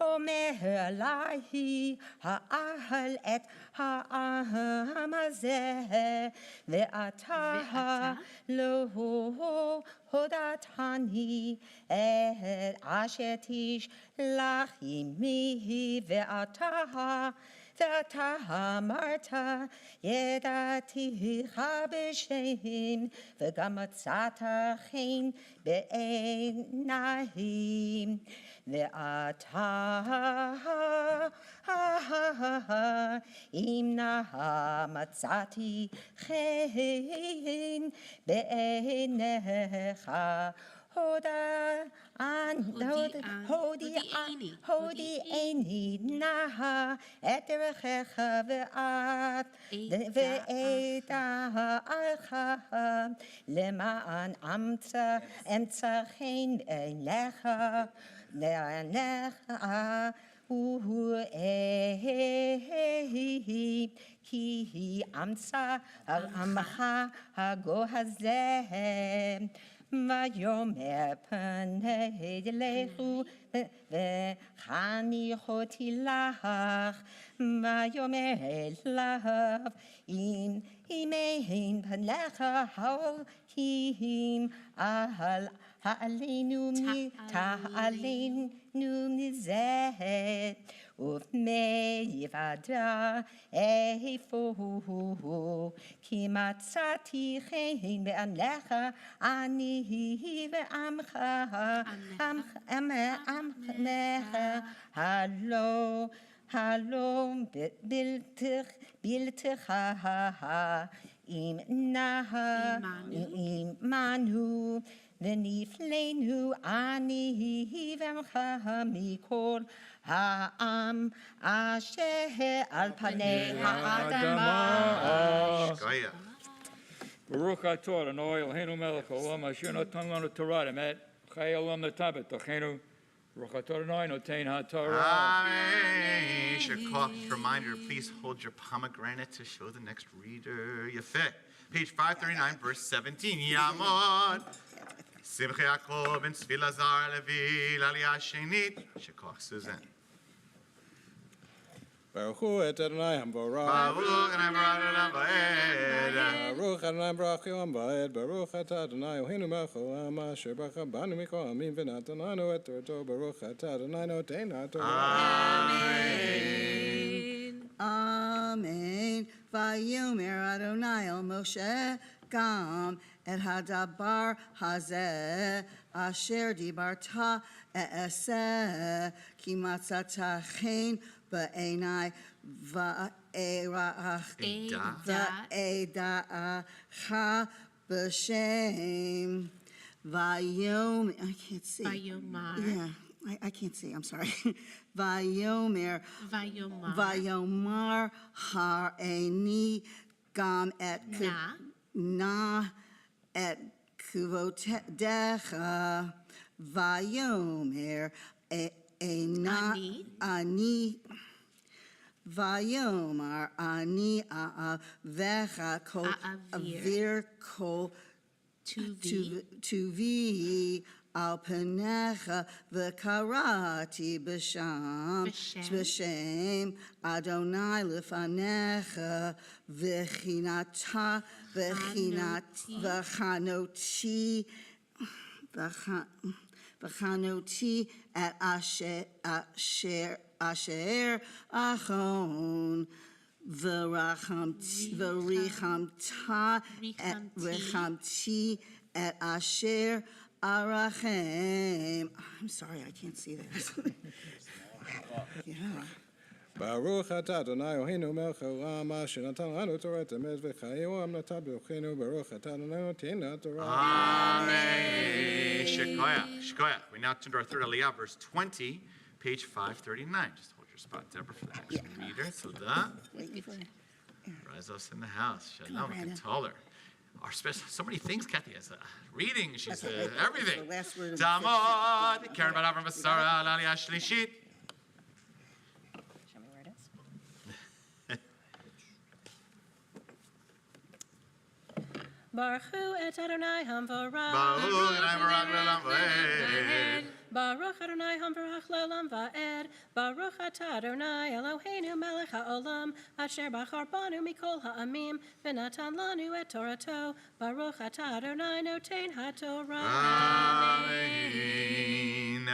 omer lahi ha'al et ha'am hazeh ve'ata lo hodatani et asher tishlach imi ve'ata אמרת ידעתיך בשם וגם מצאת חן בעיניים ואתה אם נא מצאתי חן בעיניך הודיעני נא את דרכך ואדעך למען אמצא חן בעיניך כי אמצא עמך הגוי הזה ויאמר פני לכו וחניכותי לך ויאמר אליו אם אין פניך הולכים תעלינו מזה ומעבדה איפה כי מצאתי חן בעמך אני ועמך עמך הלא בלתך עמנו ונפלנו אני ועמך מכל העם אשר על פני האדמה. Shkoyach. Baruch atah Adonai Eloheinu melech haolam asher natan lanu Torah emet v'chayei olam nata b'tochenu. Baruch atah Adonai notein haTorah. Amen. Shkoyach. Reminder, please hold your pomegranate to show the next reader. Yefeh. Page 539, verse 17. Yamod. Simcha Yaakov and Tzvi Lazar Levi Laliyah Shenit. Shkoyach, Suzanne. Baruch hu et Adonai hamborah. Baruch and Abraham Ba'ed. Baruch Adonai Baruch Yoam Ba'ed. Baruch atah Adonai Eloheinu melech haolam asher barcha banu mikol amim v'natan lanu et Torah. Baruch atah Adonai notein haTorah. Amen. Vayomer Adonai el Moshe gam et hadabar hazeh asher dibarta e'eseh ki matzata chen ba'enai va'eda'acha b'shem vayomer. I can't see. Vayomar. Yeah, I can't see. I'm sorry. Vayomer. Vayomar. Vayomar har'eni gam et na et kuvotecha. Vayomer ena ani. Vayomar ani a'avecha kol avir kol tuvi al panecha v'karati b'shem Adonai lefanecha v'chinata v'chanoti at asher achon v'richamti at asher arachem. I'm sorry, I can't see that. Yeah. Baruch atah Adonai Eloheinu melech haolam asher natan lanu Torah emet v'chayei olam nata b'tochenu. Baruch atah Adonai notein haTorah. Amen. Shkoyach. Shkoyach. We now turn to our third Aliyah, verse 20, page 539. Just hold your spot, Deborah, for the next reader. Toda. Razos in the house. Shalom. Taller. Our special, so many things Cathy has. Reading, she's everything. Tamod. Karen Bar Avram Basara Laliyah Shlishit. Show me where it is. Baruch hu et Adonai hamvorach. Baruch Adonai Baruch Le'olam Va'ed. Baruch Adonai hamvorach le'olam va'ed. Baruch atah Adonai Eloheinu melech ha'olam asher bachar banu mikol ha'amim v'natan lanu et Torato. Baruch atah Adonai notein haTorah. Amen.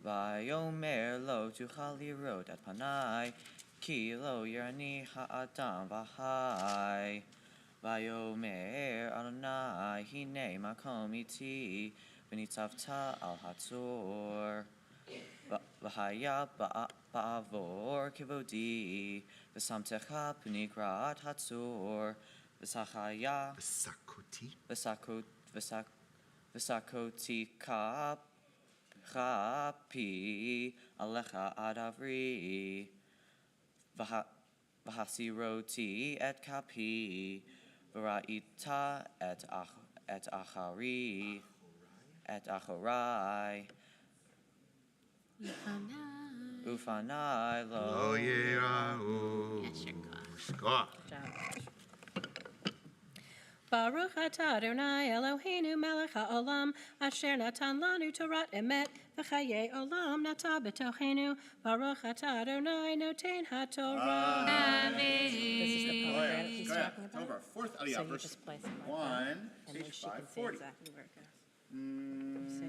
Vayomer lo tuchal lirot at panai, ki lo yirani ha'adam v'hai. Vayomer Adonai hine makom iti v'nitzavta al hatzor. V'haya ba'avor kivodi v'samtecha p'nikrat hatzor. V'sachaya v'sakoti kapi alecha adavri v'hasiroti et kapi v'ra'ita et acharai ufanai lo Lo yira'u. Shkoyach. Baruch atah Adonai Eloheinu melech ha'olam asher natan lanu Torah emet v'chayei olam nata b'tochenu. Baruch atah Adonai notein haTorah. Amen. This is the pomegranate she's talking about. Over fourth So Aliyah, you verse just place it like 1, that, and then page she can see 540. exactly where it goes. Okay.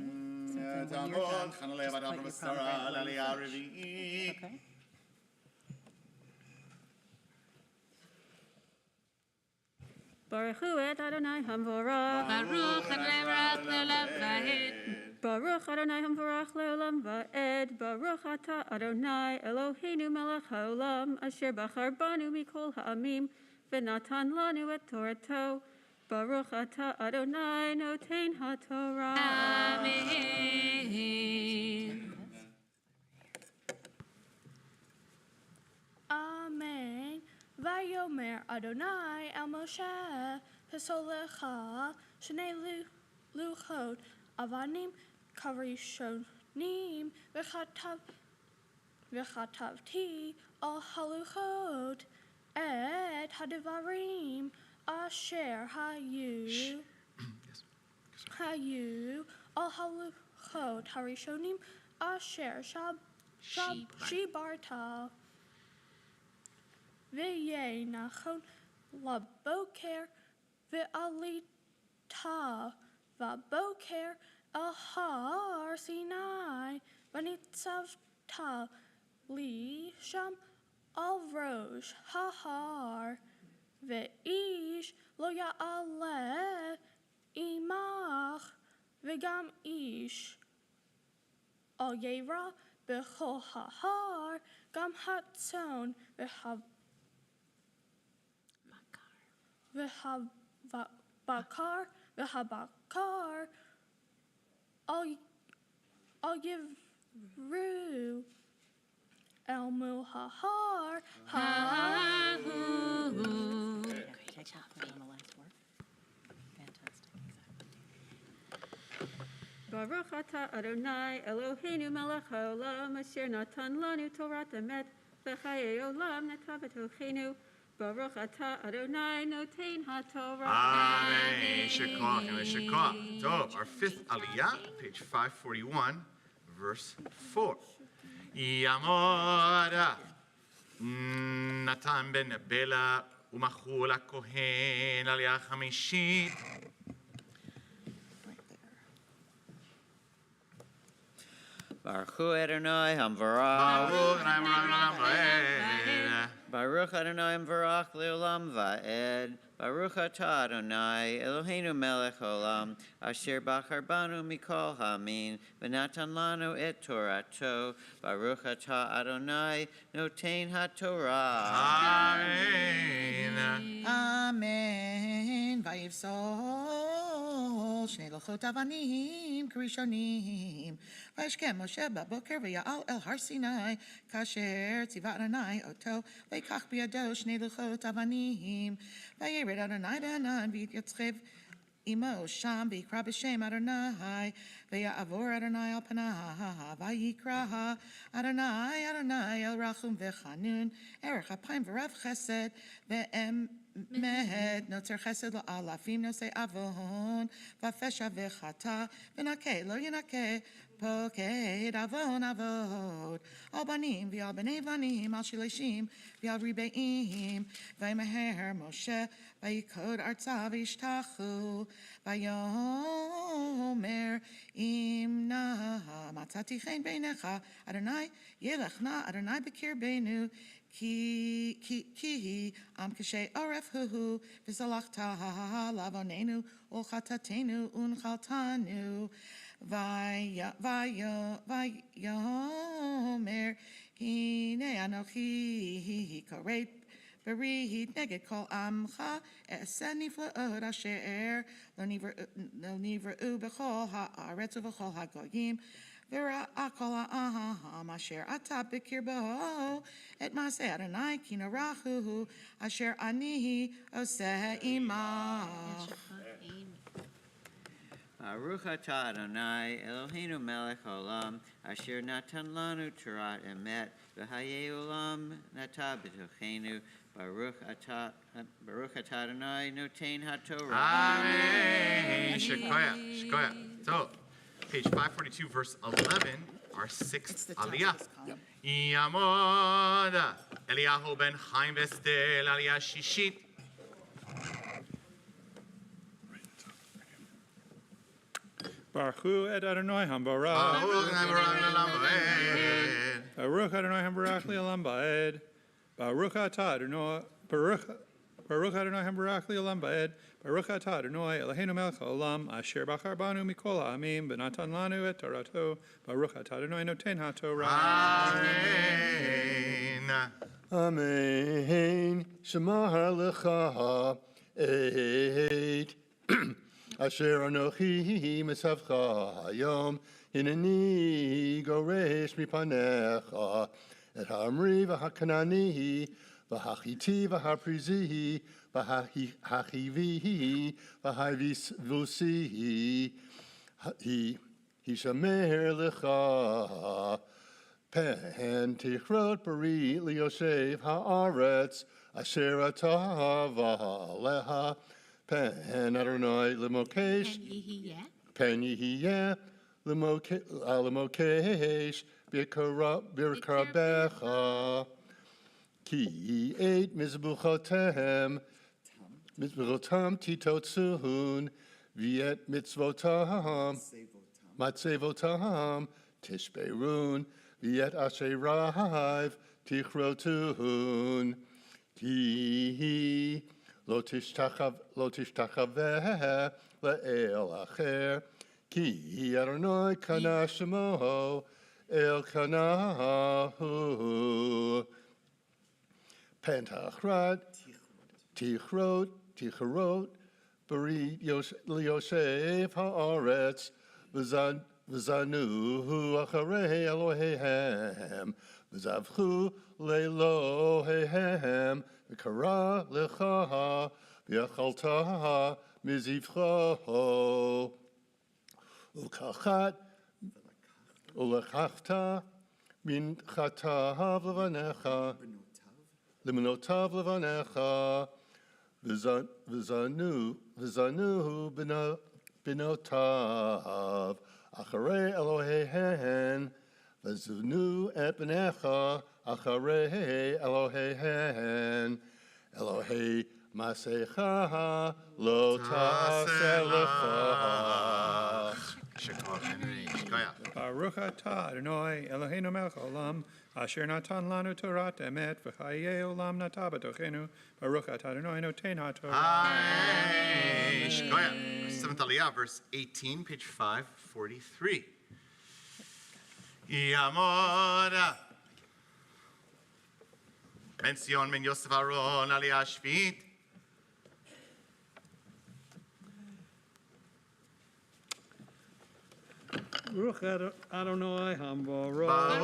Baruch hu et Adonai hamvorach. Baruch Adonai Leolam Vaed. Baruch Adonai hamvorach leolam va'ed. Baruch ata Adonai Eloheinu melech haolam asher bachar banu mikol ha'amim v'natan lanu et Torato. Baruch ata Adonai noten haTorah. Amen. Amen. Vayomer Adonai el Moshe Pesolecha Shnei Luchot Avanim Karishonim V'chatavti al haluchot et hadivarim asher hayu al haluchot harishonim asher shibarta V'yeh nachon laboker v'alita v'boker el har Sinai v'nitzavta li sham al rosh hahar v'ish lo ya'aleh imach v'gam ish al yera b'chol hahar gam hatzon V'habakar al yivru el muhahar Great job. On the last word. Fantastic. Baruch ata Adonai Eloheinu melech haolam asher natan lanu Torah emet v'chayei olam natav b'tochenu. Baruch ata Adonai noten haTorah. Amen. Shekach and Shekach. So, our fifth aliyah, page 541, verse 4. Yamora Natan ben Bela umachul hakohen aliyah chamishit. Baruch hu Adonai hamvorach. Baruch Adonai Vaed. Baruch Adonai hamvorach leolam va'ed. Baruch atah Adonai Eloheinu melech haolam asher bachar banu mikol ha'amin v'natan lanu et Torato. Baruch atah Adonai noten haTorah. Amen. Amen. Vayivsol shnei luchot avanim karishonim. Vayishkem Moshe baboker v'ya'al el har Sinai kasher tzivat Adonai oto v'yikach biyado shnei luchot avanim vayered Adonai b'anan v'yityatzchev imo sham v'yikra b'shem Adonai v'ya'avor Adonai al panav v'yikra Adonai el rachum v'chanun erech apayim v'rav chesed v'em Mehed notzer chesed la'alafim nosei avon v'fesha v'chata v'nakeh lo yenakeh poked avon avod al banim v'al b'nei banim al shileshim v'al ribeim v'yimeher Moshe v'yikod artza v'yishtachu v'yomer imna matzati chen beinecha Adonai yelech na Adonai b'kir beinu Ki am kashay aref hu v'salachta lavonenu ulchatatenu unchaltanu vayomer hine anochi koreit berihit neged kol amcha eseni flaod asher lo nivru b'chol ha'aretz v'chol ha'goyim Vera akola aham asher ata b'kirbo et maseh Adonai kinarahu asher ani oseh imach. Baruch atah Adonai Eloheinu melech haolam asher natan lanu Torah emet v'hayei olam natav b'tochenu. Baruch atah Adonai noten haTorah. Amen. Shekach. So, page 542, verse 11, our sixth aliyah. Yamoda Eliyahu ben Chaim Vestel aliyah shishit. Baruch Hu et Adonai Hambarach. Baruch Adonai Hambarach Li'olam Ba'ed. Baruch atah Adonai. Baruch Adonai Hambarach Li'olam Ba'ed. Baruch atah Adonai Eloheinu melech haolam asher bachar banu mikol ha'amim v'natan lanu et Torato. Baruch atah Adonai noten ha'Torah. Amen. Shemar lecha et asher anochi mesavcha hayom hineni goresh mipanecha et ha'amri v'hakanani v'hachiti v'haprizi v'hachivi v'havivusi hishamer lecha pen tichrot bari lioshev haaretz asher atava leha pen Adonai lemokesh pen yihiyeh lemokesh birkabecha ki eit mizbuchotem titotsuhun viet mitzvotam matzevotam tishberun viet asheraiv tichrotuhun ki lo tishtachaveh le'el acher ki Adonai kana shemo el kanahu pentachrat tichrot bari lioshev haaretz v'zanuhu acharei Elohehem v'zavchu le'Elohehem v'kara lecha v'yachalta mizivcho ukachat ulekachta min chatav levanecha limnotav levanecha v'zanuhu binotav acharei Elohehen v'zunu et b'necha acharei Elohehen Elohei masecha lo taselecha. Baruch atah Adonai Eloheinu melech haolam asher natan lanu Torat emet v'chayei olam nata b'tochenu. Baruch atah Adonai noten ha'Torah. Seventh Aliyah, verse 18, page 543. Yamora. Ben Sion ben Yosef Aron Aliyah Shvit. Baruch Adonai Hambarach.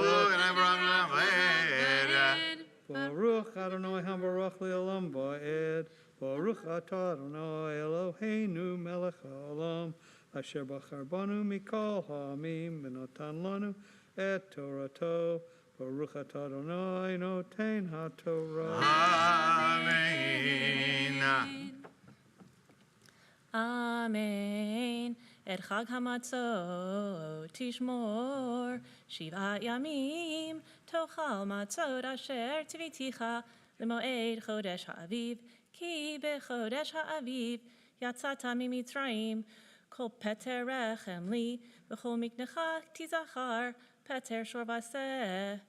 Baruch Adonai Hambarach Li'olam Ba'ed. Baruch atah Adonai Eloheinu melech haolam asher bachar banu mikol ha'amim v'natan lanu et Torato. Baruch atah Adonai noten ha'Torah. Amen. Amen. Et Chag HaMatzot tishmor Shivat Yamim tochal matzot asher tziviticha lemoed chodesh ha'aviv ki bechodesh ha'aviv yatzata mimitzrayim kol peter rechem li v'chol miknecha tizachar peter shor vaseh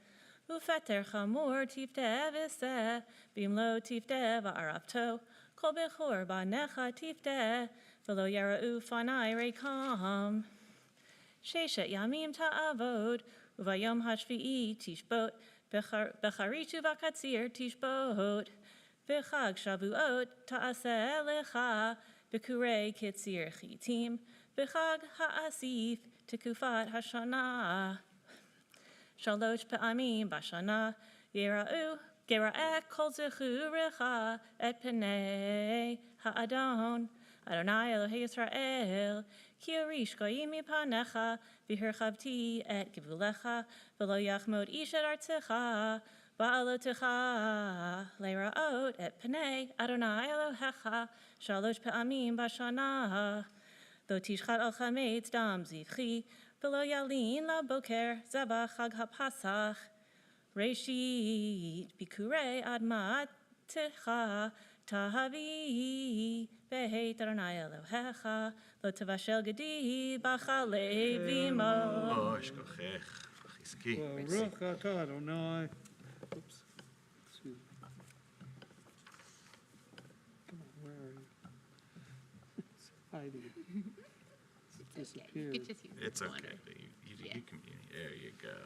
ufeter chamor tifte v'seh bimlo tifte va'arabto kol bechor banecha tifte v'lo yara'u fanai rekam. Sheshet yamim ta'avod, uvayom hashvi'i tishbot, becharitu v'katzir tishbot, v'chag shavuot ta'aseh lecha, b'kurei kitzir chitim, v'chag ha'asif tekufat hashana. Shalosh pa'amim bashana, yera'u, gera'ek kol zechurecha, et penei ha'adon. Adonai Elohei Yisrael, ki arish goyim mipanecha, v'hirchavti et givulecha, v'lo yachmod ish et artzecha, ba'alotecha, le'ra'ot et penei Adonai Elohecha, shalosh pe'amim bashana, lo tishchat al chametz dam zivchi, v'lo yalin la boker zabach chag ha'pasach, Reshit bikurei admat techa, שתהי בית אדוני אלוהיך, לא תבשל גדי בחלב עמו. Oh, ישכחך, חזקי. Baruch atah Adonai. Oops. Excuse me. Come on, where are you? It's hiding. It disappeared. It's okay. You can, there you go.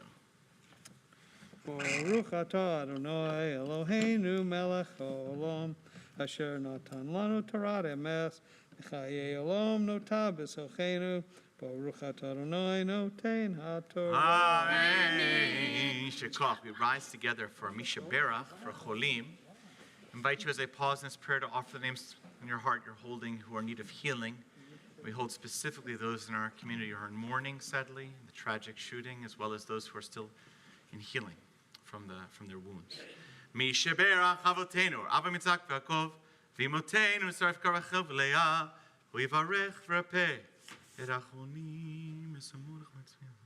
Baruch atah Adonai Eloheinu melech haolam asher natan lanu Torah emes v'chayei olam notah b'sochenu Baruch atah Adonai noten haTorah. Amen. Shekach. We rise together for Misha Berach, for Cholim. Invite you as I pause in this prayer to offer the names in your heart you're holding who are in need of healing. We hold specifically those in our community who are in mourning, sadly, the tragic shooting, as well as those who are still in healing from their wounds. Misha Berach Avotenu, Abba Mitzak v'Yakov, v'Imotenu Sarif Karachel v'Leah, hu yivarech v'rapeh, et achonim esamurach v'tzmiach.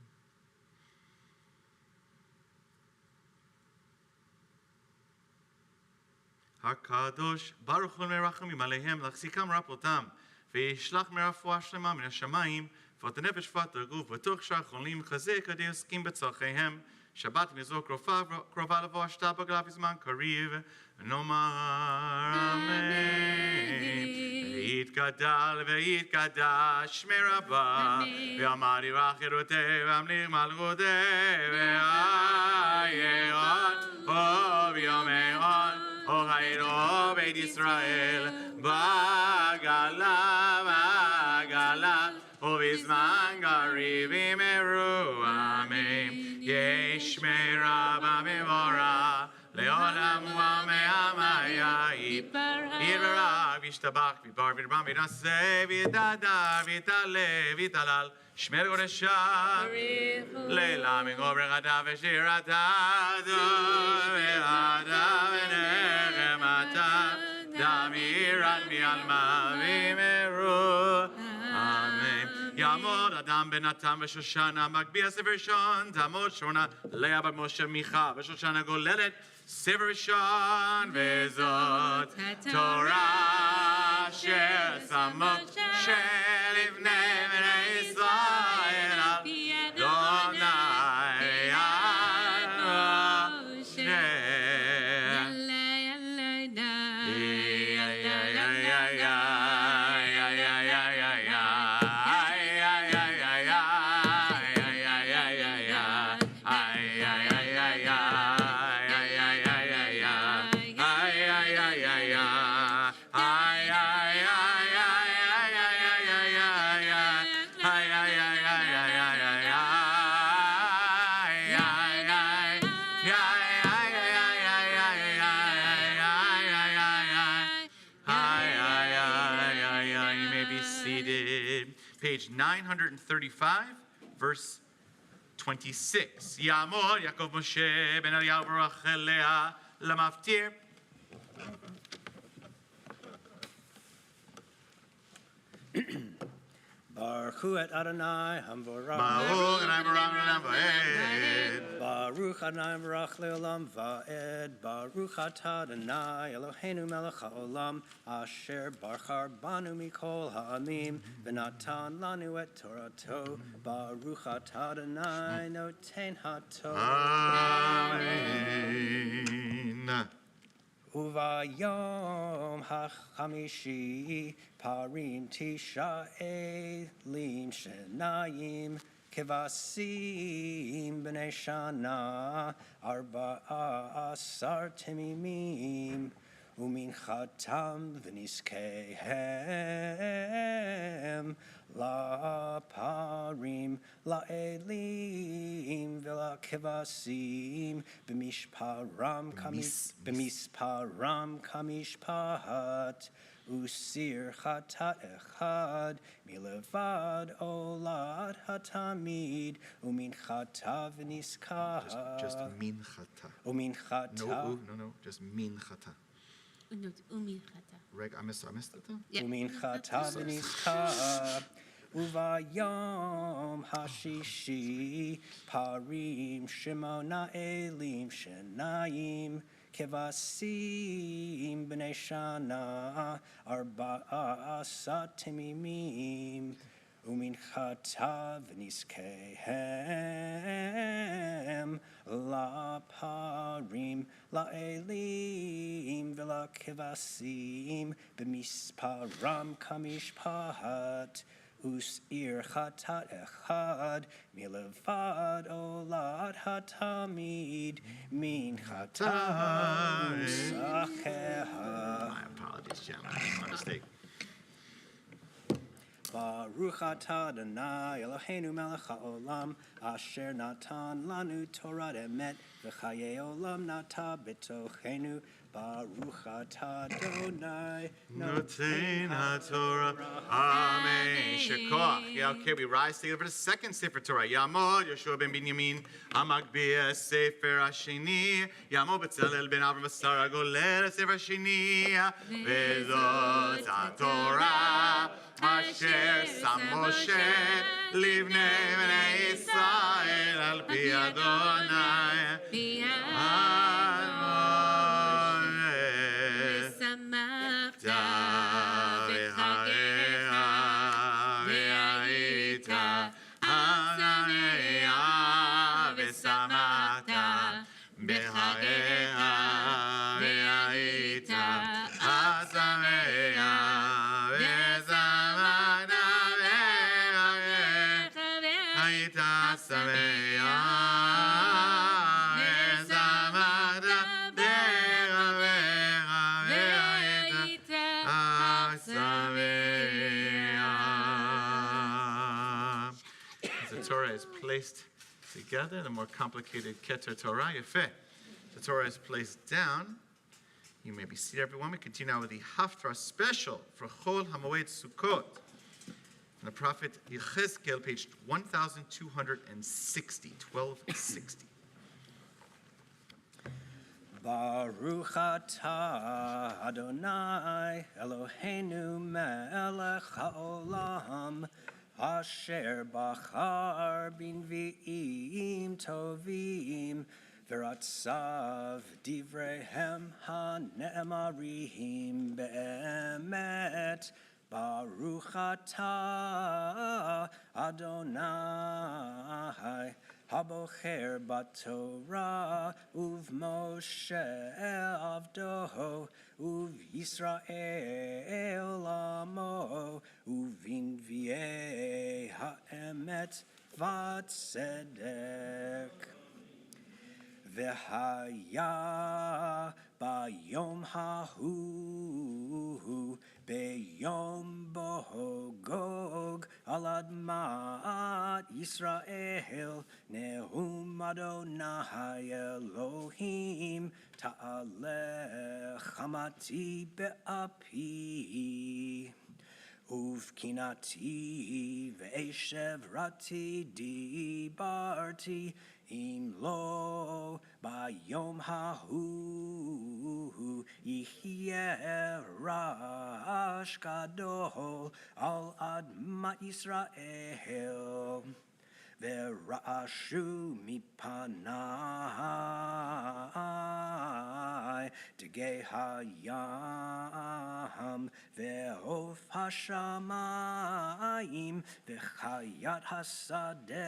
HaKadosh Baruch Hu merachamim aleihem lachzikam rapotam וישלח מרפואה שלמה מן השמיים, פת הנפש פת הגוף, ותוך שאר חולים חזק עדי עוסקים בצורכיהם. שבת ונזור קרובה לבוא השתה בגלה בזמן קריב, ונאמר אמן. ויתגדל ויתקדש שמי רבה, ואמר ירח חירותי, ואמליך מלכותי, ויהי עוד ביומי עוד, אוהינו בית ישראל, בגלה, ובזמן קריב יאמרו אמן. יש שמי רבה מבורא, לעולם ועמיה יתברך וישתבח ויתברך וירבם וינשא ויתהדר ויתעלה ויתהלל שמי קודשה לילה מגוב ברכתה ושירתה טוב ואהדה ונחמתה דמירן מעלמה ויאמרו אמן. יעמוד אדם בן נתן ושושנה מגביה ספר ראשון תעמוד שונה לאה בת משה מיכה ושושנה גוללת ספר ראשון וזאת תורה אשר שם משה לפני בני ישראל אדוני Page 935, verse 26. Yamor Yaakov Moshe ben Eliyahu Barach Leah Lamaftir. Baruch et Adonai Hamvorach. Baruch Adonai Barach Le'olam Va'ed. Baruch Adonai Barach Le'olam Va'ed. Baruch atah Adonai Eloheinu melech haolam asher bachar banu mikol ha'amim v'natan lanu et Torato. Baruch atah Adonai noten haTorah. Amen. Uvayom hachamishi parim tisha elim shenayim kevasim b'nei shana arba'a asar temimim umin chatam v'niskehem la parim la elim v'la kevasim b'mishparam kamishpat usir chata echad milevad olad hatamid umin chata v'niskah Just min chata. umin chata No, just min chata. Reg, I missed it. umin chata v'niskah Uvayom hashishi parim shimona elim shenayim Kevasim b'nei shana arba'asa timimim uminchata v'niskehem la parim la elim v'la kevasim b'misparam kamishpat Us'ir chatat echad milevad olad hatamid min chatat usacheha. My apologies, gentlemen. My mistake. Baruch atah Adonai Eloheinu melech haolam asher natan lanu Torah emet v'chayei olam nata b'tochenu Baruch atah Adonai Noten HaTorah. Amen. Shekoach. Yeah, okay, we rise together for the second Sefer Torah. Yamod Yeshua ben Binyamin, Amagbiya Sefer Hasheni. Yamod B'Tzalel ben Avram Asar Agolel Sefer Hasheni. Vezot HaTorah. Asher Sam Moshe Livnei Bnei Yisrael Al Pi Adonai V'samachta v'chagecha v'hayita azameya v'samachta v'chagecha v'hayita azameya Torah is placed together, the more complicated Keter Torah, Yefeh. The Torah is placed down. You may be seated, everyone. We continue now with the Haftarah special for Chol HaMoed Sukkot. And the prophet Yechezkel, page 1260, 1260. Baruch atah Adonai Eloheinu melech haolam Asher bachar binvi'im tovim v'ratzav divrehem ha'ne'emarim be'emet Baruch atah Adonai Habocher baTorah uv Moshe avdo uv Yisrael amo uvin vie ha'emet v'tzedek v'haya bayom hahu Beyom bohogog al admat Yisrael Nehum Adonai Elohim Ta'aleh Chamati be'api Uvkinati ve'eshev rati dibarti Im lo bayom hahu Yihyeh rash gadol al admat Yisrael Ve'ra'ashu mipanai Degei hayam Ve'of hashamayim Ve'chayat hasadeh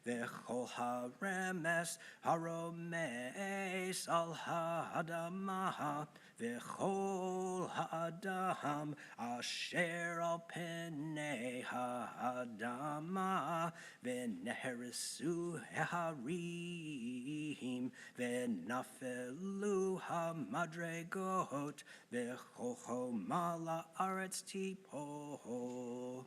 Ve'chol haremes Haromes al ha'adamah Ve'chol ha'adam Asher al penei ha'adamah Ve'neherisu harim Ve'nafelu ha'madregot Ve'chol choma la'aretz tipo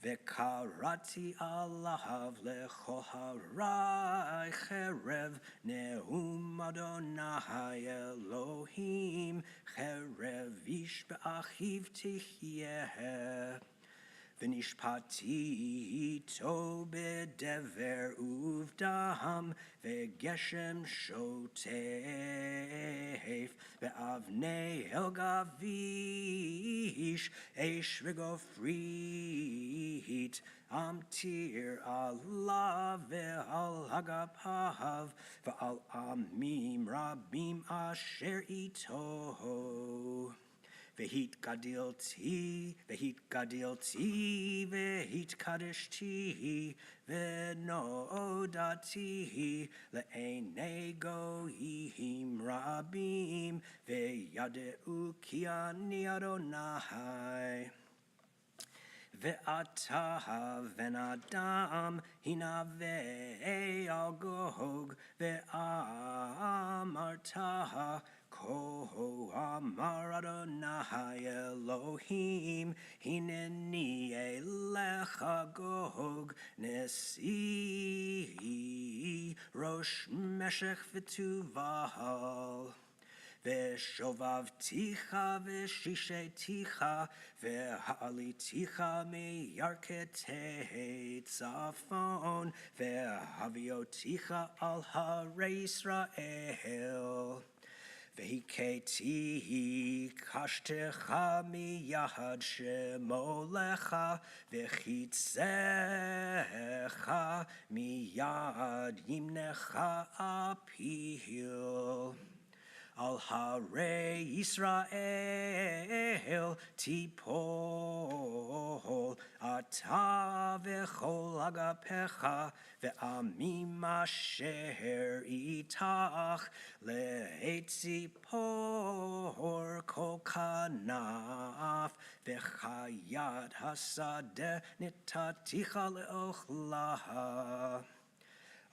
Ve'karati alav lechol harai cherev Neum Adonai Elohim Cherev ish be'achiv tihyeh V'nishpati to bedever uvdam Ve'geshem shoteh Seif, Ve'avnei Helgavish, Eish Vigofrit, Amtir Allah Ve'al Hagapav, Ve'al Amim Rabim Asher Ito. Vehit gadilti, vehit kadishti, venodati, le'enei goyim rabim, veyadeu ki ani Adonai. Ve'ata venadam hina ve'al gog ve'amarta Ko amar Adonai Elohim hineni elecha gog nesi rosh meshech v'tuval Ve'shovavticha ve'shisheticha ve'ha'aliticha meyarketei tzafon ve'havioticha al harei Yisrael Vehiketi kashtecha miyad shemolecha vechitzecha miyad yimnecha apil. Al harei Yisrael tipol ata vechol agapecha ve'amim asher itach le'etzipor kol kanaf vechayat hasadeh nitaticha le'ochlaha.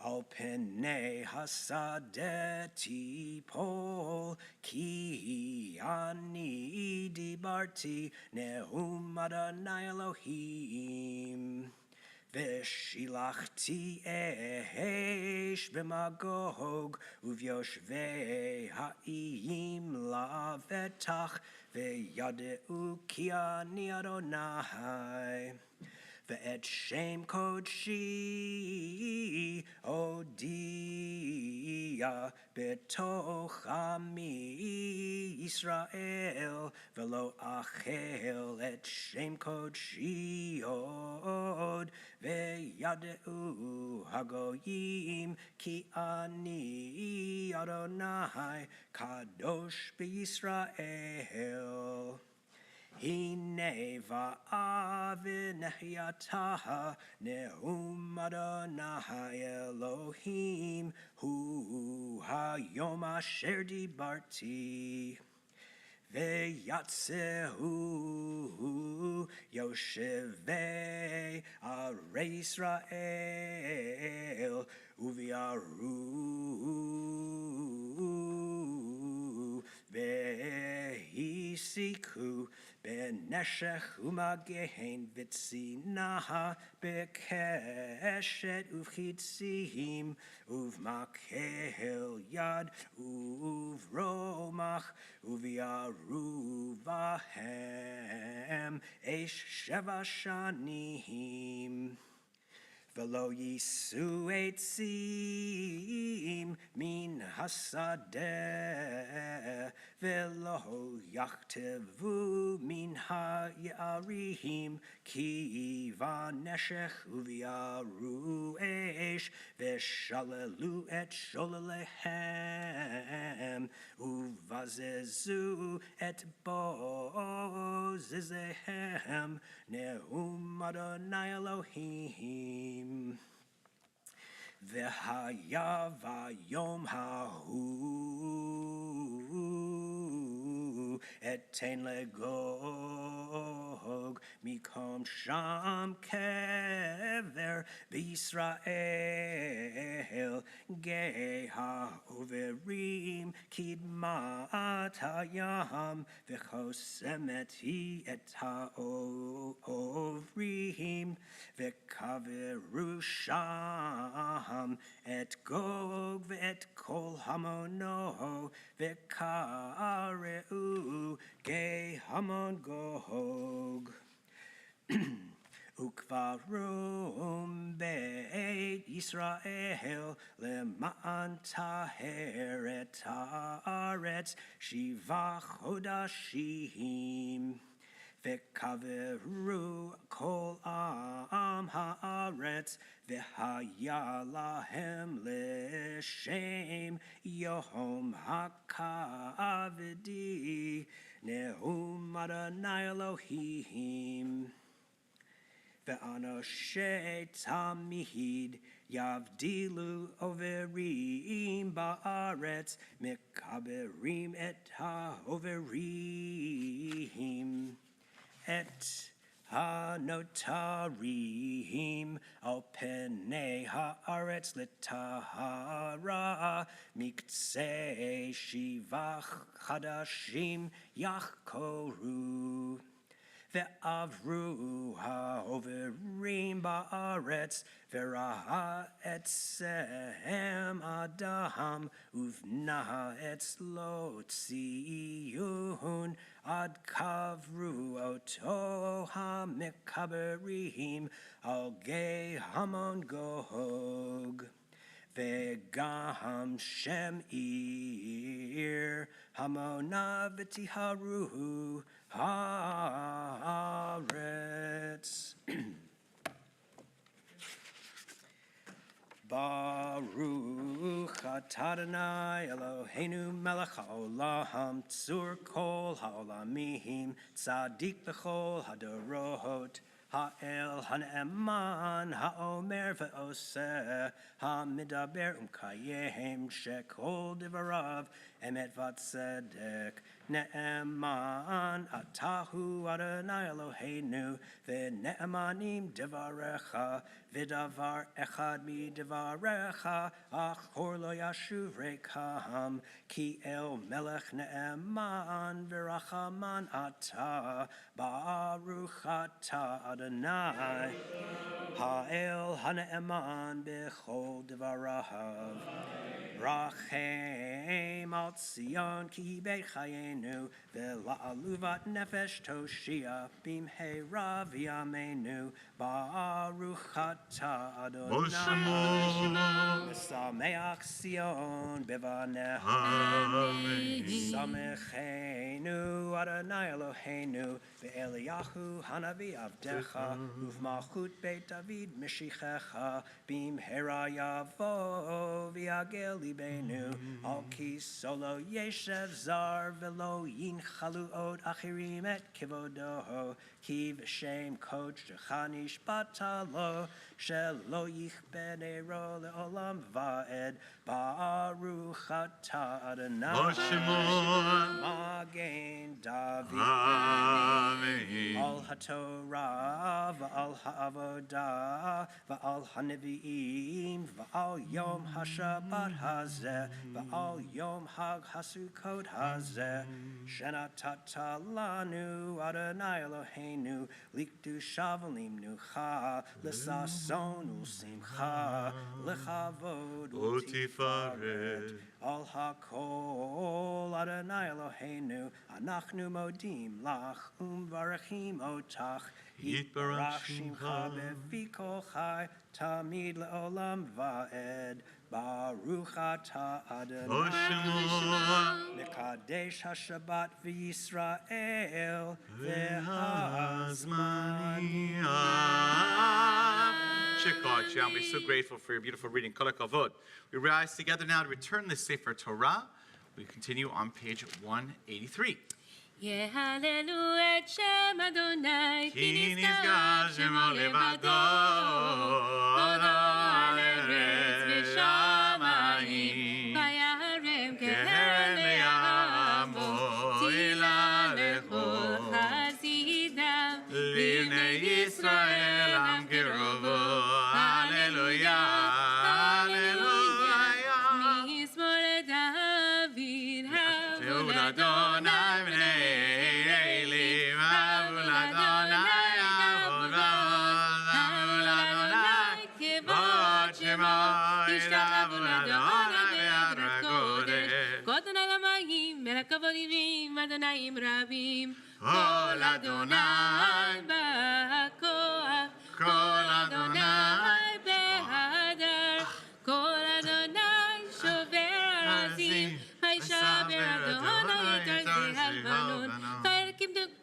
Al penei hasadeh tipol ki ani dibarti neum Adonai Elohim. Veshilachti ehesh b'magog uvyoshvei ha'iyim lavetach veyadeu ki ani Adonai. Ve'et shem kodshi odia betoch ami Yisrael velo achel et shem kodshi od ve'yadeu hagoyim ki ani Adonai kadosh b'Yisrael. Hine va'avinehiyataha neum Adonai Elohim hu hayom asher dibarti. Ve'yatzehu yoshevei arei Yisrael uviaru ve'hisiku beneshech umagehen vitzinaha bekeshet uvchitzim uvmakel yad uvromach uviaru vahem eish sheva shanim. Velo yisu etzim min hasadeh velo yachtevu min ha'yarihim ki vaneshech uviaru esh veshalelu et sholalehem uvazezu et bozezehem neum Adonai Elohim. V'haya vayom hahu etein legog mikom sham kever b'Yisrael geha overim kidmat hayam v'chosemeti et ha'ovrim v'kaveru sham et gog ve'et kol hamono ve'kareu ge hamon gog Ukvarum Beit Yisrael Leman Taheret Haaretz Shiva Chodashim Vekaveru Kol Am Haaretz V'haya Lahem L'Shem Yom HaKavdi Neum Adonai Elohim Ve'anoshe tamid yavdilu overim ba'aretz mekaberim et ha'overim et ha'notarim al penei ha'aretz l'tahara miktsei shivach chadashim yachkoru Ve'avru ha'overim ba'aretz v'raha etzehem adam uvna etzlo tziyun ad kavru oto ha'mekaberim al gei hamon gog Vegam Shem Ir Hamona V'tiharuhu Haaretz Baruch atah Adonai Eloheinu melech haolam tzur kol haolamim tzadik b'chol hadorot Ha'el ha'ne'eman ha'omer ve'oseh ha'midaber umkayehem shekol divarav emet v'tzedek ne'eman atahu Adonai Eloheinu ve'ne'emanim divarecha v'davar echad midivarecha achor lo yashuv rekam ki el melech ne'eman v'rachaman atah baruch atah Adonai ha'el ha'ne'eman b'chol divarav rachem al Tzion ki beit chayenu ve'la'aluvat nefesh toshia bimheira v'yameinu baruch atah Adonai v'sameach Tzion b'vanecha samechenu Adonai Eloheinu ve'Eliyahu hanavi avdecha uv'malchut beit David mishichecha bimheira yavo v'yagel libenu al ki solo yeshev zar velo yinchalu od achirim et kivodo ki v'shem koch jechanish batalo shelo yichben ero leolam va'ed baruch atah Adonai Magen David al haTorah va'al ha'avodah va'al ha'nevi'im va'al yom ha'shabbat hazeh va'al yom hag ha'sukot hazeh shenatata lanu Adonai Eloheinu likdu shavalim nucha l'sason u'simcha l'chavod u'tifaret al hakol Adonai Eloheinu anachnu modim lach umvarachim otach yitbarach shimcha befi kol chai tamid le'olam va'ed baruch atah Adonai mekadesh haShabbat v'Yisrael v'hazmaniyah. Shikot, Shalom. We're so grateful for your beautiful reading. Kol hakavod. We rise together now to return the Sefer Torah. We continue on page 183. יהללו את שם אדוני, כי נשגב שמו לבדו, הודו על ארץ ושמיים, ויהרם כהרם לעמו, תהילה לכל חסידיו, לבני ישראל עם קרובו, הללויה, הללויה. מזמור לדוד, שאול אדוני בני אלים, אבו לאדוני עבודות, אבו לאדוני כבוד שמו, ישתחוו לאדוני ביד הקודש. כה אדוני למים, מלכבוד עמים, אדוניים רבים, כל אדוני בכוח, Kol Adonai בהדר, כל אדוני שובר ארזים, וישבר אדוני את ארזי הלבנון,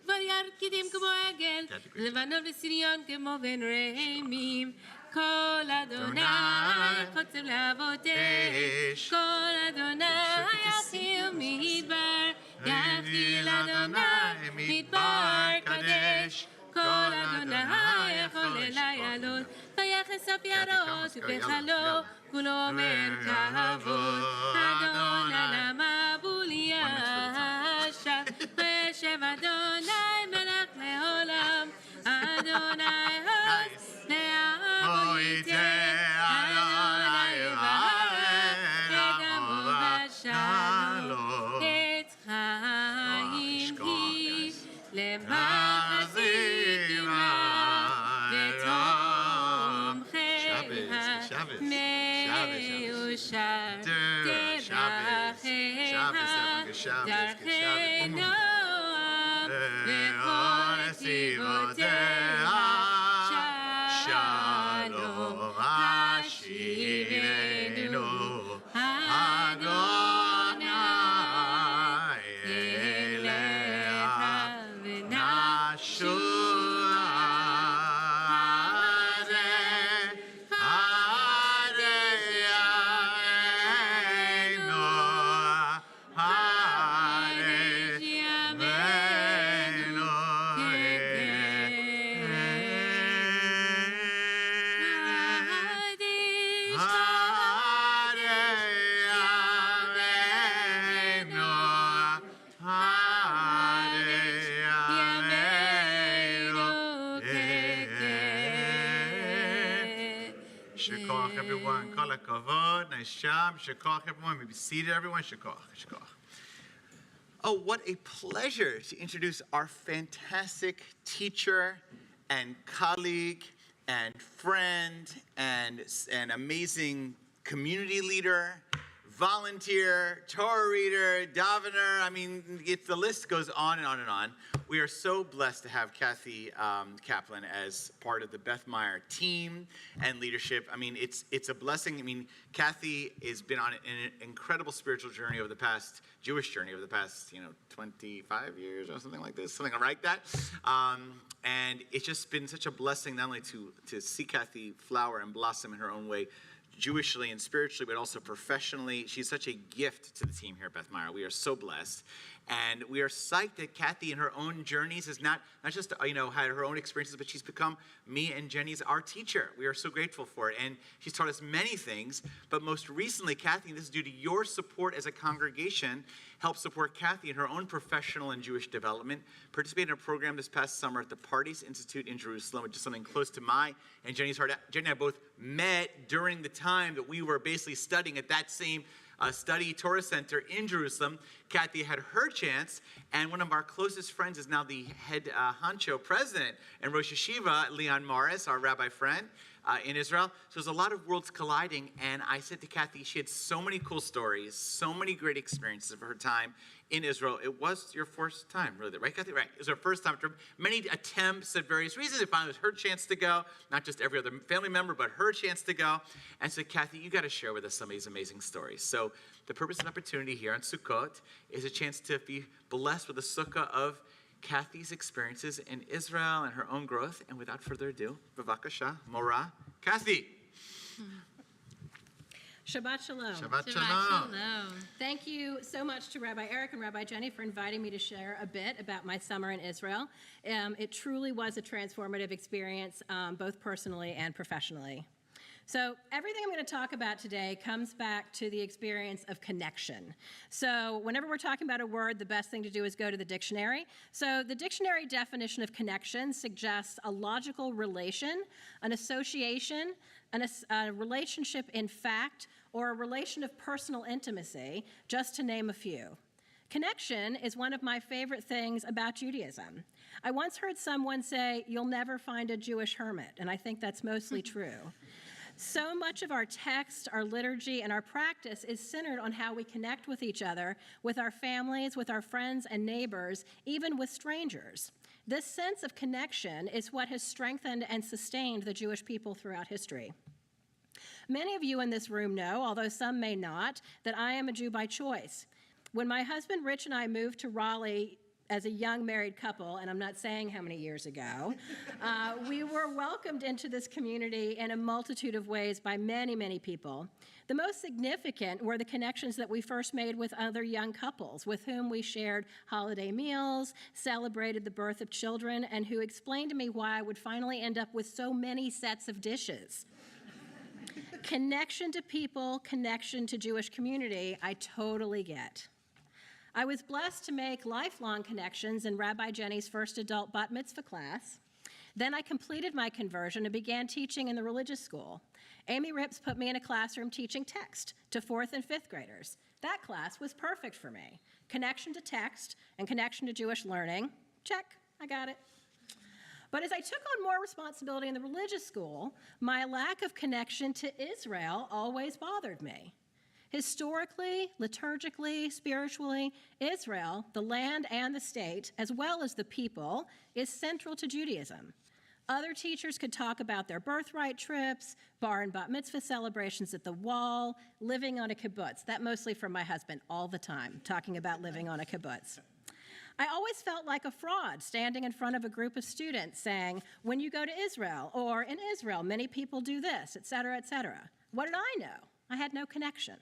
וירקידים כמו עגל, לבנון וסיריון כמו בן רעמים. כל אדוני חוצב להבות אש, כל אדוני יחיל מדבר, יחיל אדוני מדבר קדש. כל אדוני יכול אליילון, ויחס אף יערות ובחלו, כולו אומר כבוד. אדוני למה בולי ישב, וישב אדוני מלך לעולם, אדוני הוס לעמו ייתן, אדוני יברך את עמו בשלום. עץ חיים היא למחזיק עמה, ותומכיה מאושר דרכיה, דרכי נועם וכל סיבותיה. שלום השיבנו אדוני אליך ונשוב. Everyone, kol hakavod, nice job. Shekach, everyone. Maybe seated, everyone. Shekach, shekach. Oh, what a pleasure to introduce our fantastic teacher and colleague and friend and an amazing community leader, volunteer, Torah reader, davener. I mean, the list goes on and on and on. We are so blessed to have Cathy Kaplan as part of the Beth Meyer team and leadership. I mean, it's a blessing. I mean, Cathy has been on an incredible spiritual journey over the past, Jewish journey over the past, 25 years or something like this, something like that. And it's just been such a blessing not only to see Cathy flower and blossom in her own way, Jewishly and spiritually, but also professionally. She's such a gift to the team here at Beth Meyer. We are so blessed. And we are psyched that Cathy in her own journeys has not just, had her own experiences, but she's become me and Jenny's our teacher. We are so grateful for it. And she's taught us many things, but most recently, Cathy, and this is due to your support as a congregation, helped support Cathy in her own professional and Jewish development, participated in a program this past summer at the Pardes Institute in Jerusalem, which is something close to my and Jenny's heart. Jenny and I both met during the time that we were basically studying at that same study Torah Center in Jerusalem. Cathy had her chance, and one of our closest friends is now the head honcho president and Rosh Yeshiva, Leon Morris, our rabbi friend in Israel. So there's a lot of worlds colliding, and I said to Cathy, she had so many cool stories, so many great experiences of her time in Israel. It was your first time, really, right, Cathy? Right. It was her first time. After many attempts at various reasons, it finally was her chance to go, not just every other family member, but her chance to go. And so, Cathy, you got to share with us some of these amazing stories. So the purpose and opportunity here on Sukkot is a chance to be blessed with a sukkah of Cathy's experiences in Israel and her own growth. And without further ado, Bavakasha, Mora, Cathy. Shabbat shalom. Shabbat shalom. Thank you so much to Rabbi Eric and Rabbi Jenny for inviting me to share a bit about my summer in Israel. It truly was a transformative experience, both personally and professionally. So everything I'm going to talk about today comes back to the experience of connection. So whenever we're talking about a word, the best thing to do is go to the dictionary. So the dictionary definition of connection suggests a logical relation, an association, a relationship in fact, or a relation of personal intimacy, just to name a few. Connection is one of my favorite things about Judaism. I once heard someone say, "You'll never find a Jewish hermit," and I think that's mostly true. So much of our text, our liturgy, and our practice is centered on how we connect with each other, with our families, with our friends and neighbors, even with strangers. This sense of connection is what has strengthened and sustained the Jewish people throughout history. Many of you in this room know, although some may not, that I am a Jew by choice. When my husband Rich and I moved to Raleigh as a young married couple, and I'm not saying how many years ago, we were welcomed into this community in a multitude of ways by many, many people. The most significant were the connections that we first made with other young couples with whom we shared holiday meals, celebrated the birth of children, and who explained to me why I would finally end up with so many sets of dishes. Connection to people, connection to Jewish community, I totally get. I was blessed to make lifelong connections in Rabbi Jenny's first adult bat mitzvah class. Then I completed my conversion and began teaching in the religious school. Amy Rips put me in a classroom teaching text to 4th and 5th graders. That class was perfect for me. Connection to text and connection to Jewish learning, check, I got it. But as I took on more responsibility in the religious school, my lack of connection to Israel always bothered me. Historically, liturgically, spiritually, Israel, the land and the state, as well as the people, is central to Judaism. Other teachers could talk about their birthright trips, bar and bat mitzvah celebrations at the wall, living on a kibbutz. That mostly from my husband all the time, talking about living on a kibbutz. I always felt like a fraud standing in front of a group of students saying, when you go to Israel, or in Israel, many people do this, et cetera, et cetera. What did I know? I had no connection.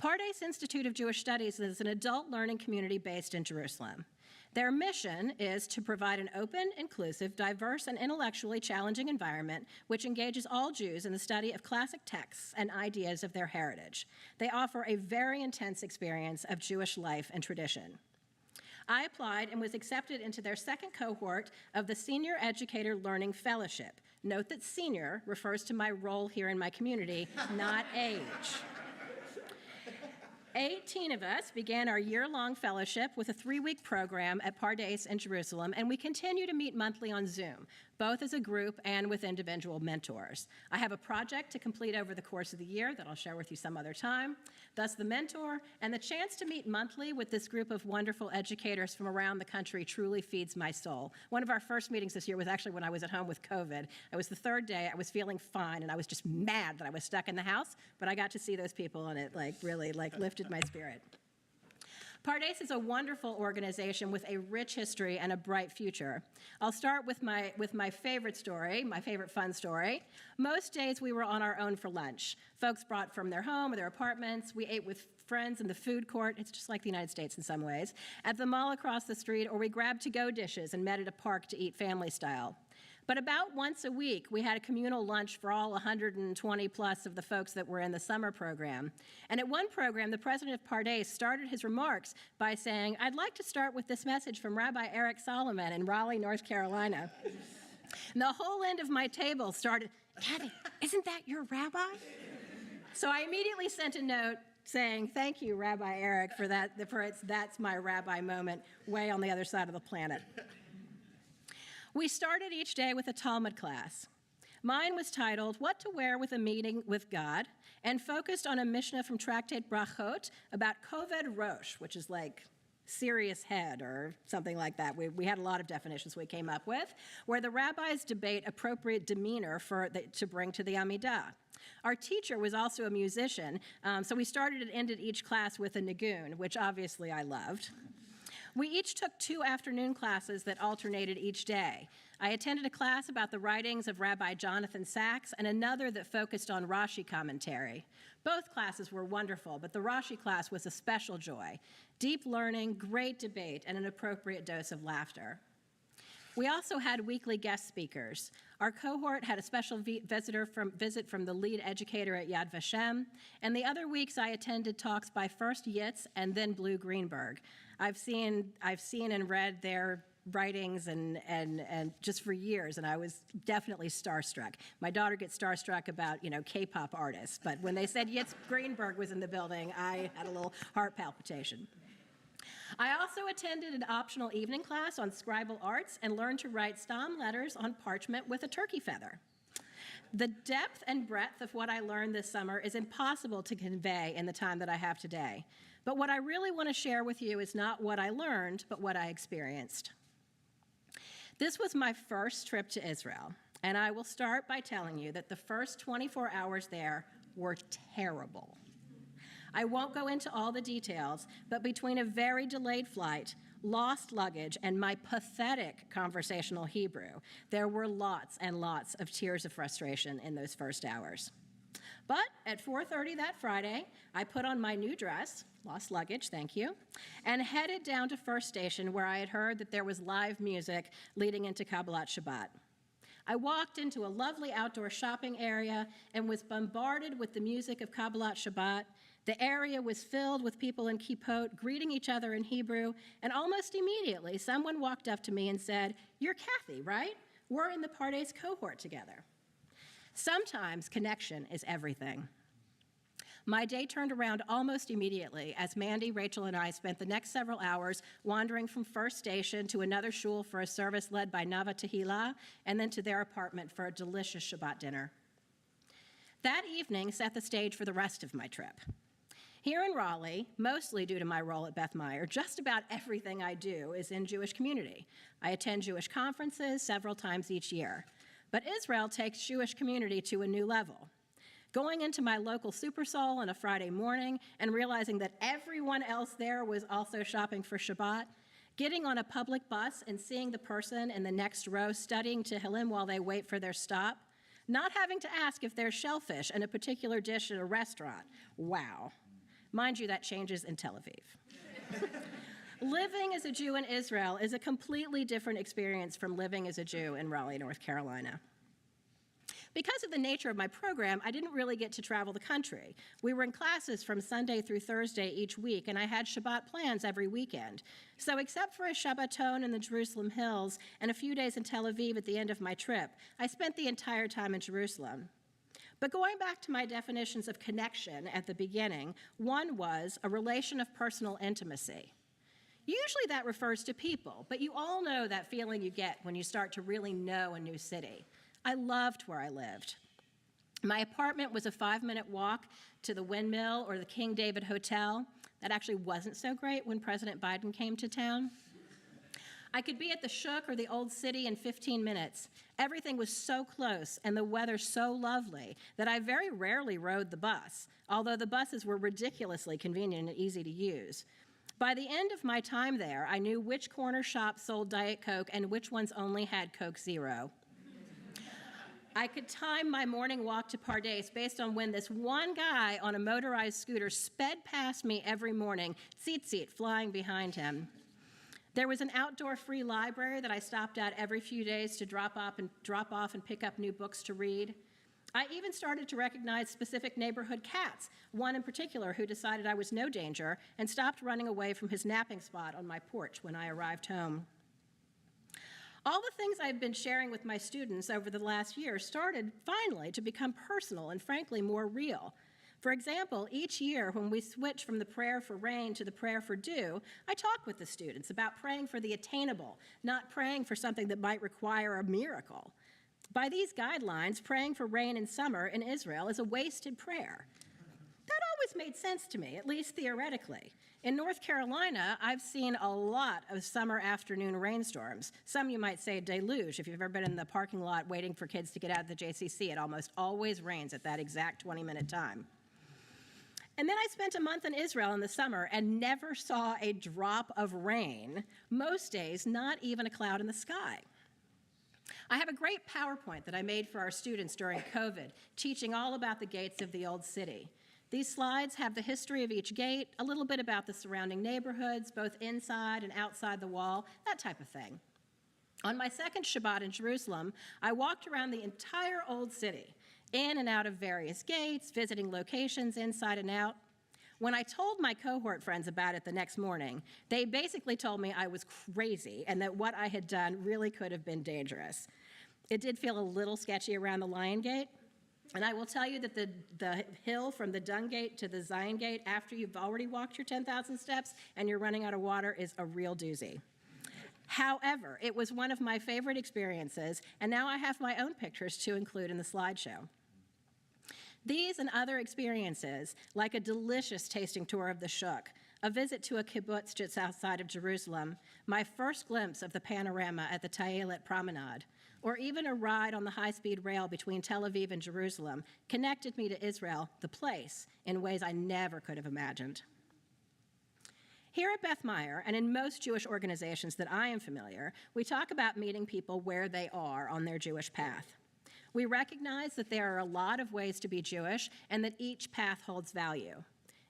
Pardes Institute of Jewish Studies is an adult learning community based in Jerusalem. Their mission is to provide an open, inclusive, diverse, and intellectually challenging environment which engages all Jews in the study of classic texts and ideas of their heritage. They offer a very intense experience of Jewish life and tradition. I applied and was accepted into their second cohort of the Senior Educator Learning Fellowship. Note that senior refers to my role here in my community, not age. 18 of us began our year-long fellowship with a 3-week program at Pardes in Jerusalem, and we continue to meet monthly on Zoom, both as a group and with individual mentors. I have a project to complete over the course of the year that I'll share with you some other time. Thus, the mentor and the chance to meet monthly with this group of wonderful educators from around the country truly feeds my soul. One of our first meetings this year was actually when I was at home with COVID. It was the 3rd day. I was feeling fine, and I was just mad that I was stuck in the house, but I got to see those people, and it really lifted my spirit. Pardes is a wonderful organization with a rich history and a bright future. I'll start with my favorite story, my favorite fun story. Most days we were on our own for lunch. Folks brought from their home or their apartments. We ate with friends in the food court. It's just like the United States in some ways. At the mall across the street, or we grabbed to-go dishes and met at a park to eat family style. But about once a week, we had a communal lunch for all 120 plus of the folks that were in the summer program. And at one program, the president of Pardes started his remarks by saying, I'd like to start with this message from Rabbi Eric Solomon in Raleigh, North Carolina. And the whole end of my table started, Cathy, isn't that your rabbi? So I immediately sent a note saying, thank you, Rabbi Eric, for that. That's my rabbi moment way on the other side of the planet. We started each day with a Talmud class. Mine was titled, What to Wear with a Meeting with God, and focused on a Mishnah from Tractate Brachot about Koved Rosh, which is like serious head or something like that. We had a lot of definitions we came up with, where the rabbis debate appropriate demeanor to bring to the Amidah. Our teacher was also a musician, so we started and ended each class with a nigun, which obviously I loved. We each took 2 afternoon classes that alternated each day. I attended a class about the writings of Rabbi Jonathan Sacks and another that focused on Rashi commentary. Both classes were wonderful, but the Rashi class was a special joy. Deep learning, great debate, and an appropriate dose of laughter. We also had weekly guest speakers. Our cohort had a special visit from the lead educator at Yad Vashem, and the other weeks I attended talks by first Yitz and then Blue Greenberg. I've seen and read their writings and just for years, and I was definitely starstruck. My daughter gets starstruck about, K-pop artists, but when they said Yitz Greenberg was in the building, I had a little heart palpitation. I also attended an optional evening class on scribal arts and learned to write stam letters on parchment with a turkey feather. The depth and breadth of what I learned this summer is impossible to convey in the time that I have today. But what I really want to share with you is not what I learned, but what I experienced. This was my first trip to Israel, and I will start by telling you that the first 24 hours there were terrible. I won't go into all the details, but between a very delayed flight, lost luggage, and my pathetic conversational Hebrew, there were lots and lots of tears of frustration in those first hours. But at 4:30 that Friday, I put on my new dress, lost luggage, thank you, and headed down to First Station where I had heard that there was live music leading into Kabbalat Shabbat. I walked into a lovely outdoor shopping area and was bombarded with the music of Kabbalat Shabbat. The area was filled with people in kippot greeting each other in Hebrew, and almost immediately someone walked up to me and said, "You're Cathy, right? We're in the Pardes cohort together." Sometimes connection is everything. My day turned around almost immediately as Mandy, Rachel, and I spent the next several hours wandering from First Station to another shul for a service led by Nava Tehillah, and then to their apartment for a delicious Shabbat dinner. That evening set the stage for the rest of my trip. Here in Raleigh, mostly due to my role at Beth Meyer, just about everything I do is in Jewish community. I attend Jewish conferences several times each year. But Israel takes Jewish community to a new level. Going into my local Super Soul on a Friday morning and realizing that everyone else there was also shopping for Shabbat, getting on a public bus and seeing the person in the next row studying Tehillim while they wait for their stop, not having to ask if there's shellfish in a particular dish at a restaurant. Wow. Mind you, that changes in Tel Aviv. Living as a Jew in Israel is a completely different experience from living as a Jew in Raleigh, North Carolina. Because of the nature of my program, I didn't really get to travel the country. We were in classes from Sunday through Thursday each week, and I had Shabbat plans every weekend. So except for a Shabbaton in the Jerusalem hills and a few days in Tel Aviv at the end of my trip, I spent the entire time in Jerusalem. But going back to my definitions of connection at the beginning, one was a relation of personal intimacy. Usually that refers to people, but you all know that feeling you get when you start to really know a new city. I loved where I lived. My apartment was a 5-minute walk to the Windmill or the King David Hotel. That actually wasn't so great when President Biden came to town. I could be at the Shuk or the Old City in 15 minutes. Everything was so close and the weather so lovely that I very rarely rode the bus, although the buses were ridiculously convenient and easy to use. By the end of my time there, I knew which corner shop sold Diet Coke and which ones only had Coke Zero. I could time my morning walk to Pardes based on when this one guy on a motorized scooter sped past me every morning, tzitzit flying behind him. There was an outdoor free library that I stopped at every few days to drop off and pick up new books to read. I even started to recognize specific neighborhood cats, one in particular who decided I was no danger and stopped running away from his napping spot on my porch when I arrived home. All the things I've been sharing with my students over the last year started finally to become personal and frankly more real. For example, each year when we switch from the prayer for rain to the prayer for dew, I talk with the students about praying for the attainable, not praying for something that might require a miracle. By these guidelines, praying for rain in summer in Israel is a wasted prayer. That always made sense to me, at least theoretically. In North Carolina, I've seen a lot of summer afternoon rainstorms. Some you might say deluge. If you've ever been in the parking lot waiting for kids to get out of the JCC, it almost always rains at that exact 20-minute time. And then I spent a month in Israel in the summer and never saw a drop of rain. Most days, not even a cloud in the sky. I have a great PowerPoint that I made for our students during COVID, teaching all about the gates of the Old City. These slides have the history of each gate, a little bit about the surrounding neighborhoods, both inside and outside the wall, that type of thing. On my second Shabbat in Jerusalem, I walked around the entire Old City, in and out of various gates, visiting locations inside and out. When I told my cohort friends about it the next morning, they basically told me I was crazy and that what I had done really could have been dangerous. It did feel a little sketchy around the Lion Gate, and I will tell you that the hill from the Dung Gate to the Zion Gate after you've already walked your 10,000 steps and you're running out of water is a real doozy. However, it was one of my favorite experiences, and now I have my own pictures to include in the slideshow. These and other experiences, like a delicious tasting tour of the Shuk, a visit to a kibbutz just outside of Jerusalem, my first glimpse of the panorama at the Tayelet Promenade, or even a ride on the high-speed rail between Tel Aviv and Jerusalem connected me to Israel, the place, in ways I never could have imagined. Here at Beth Meyer, and in most Jewish organizations that I am familiar, we talk about meeting people where they are on their Jewish path. We recognize that there are a lot of ways to be Jewish and that each path holds value.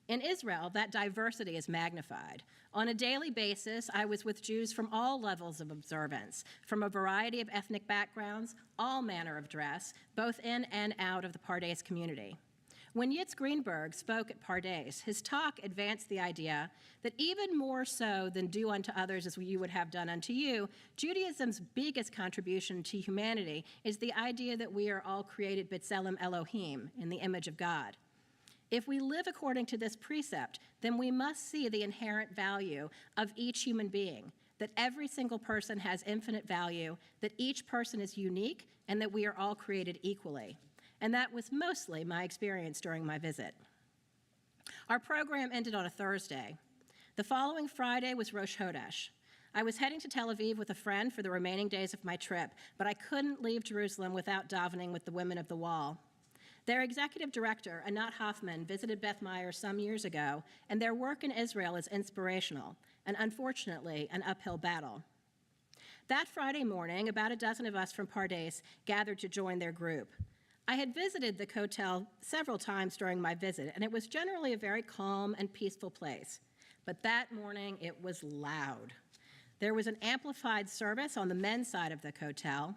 In Israel, that diversity is magnified. On a daily basis, I was with Jews from all levels of observance, from a variety of ethnic backgrounds, all manner of dress, both in and out of the Pardes community. When Yitz Greenberg spoke at Pardes, his talk advanced the idea that even more so than do unto others as you would have done unto you, Judaism's biggest contribution to humanity is the idea that we are all created b'tselem Elohim, in the image of God. If we live according to this precept, then we must see the inherent value of each human being, that every single person has infinite value, that each person is unique, and that we are all created equally. And that was mostly my experience during my visit. Our program ended on a Thursday. The following Friday was Rosh Chodesh. I was heading to Tel Aviv with a friend for the remaining days of my trip, but I couldn't leave Jerusalem without davening with the women of the wall. Their executive director, Anat Hoffman, visited Beth Meyer some years ago, and their work in Israel is inspirational, and unfortunately, an uphill battle. That Friday morning, about a dozen of us from Pardes gathered to join their group. I had visited the Kotel several times during my visit, and it was generally a very calm and peaceful place. But that morning, it was loud. There was an amplified service on the men's side of the Kotel,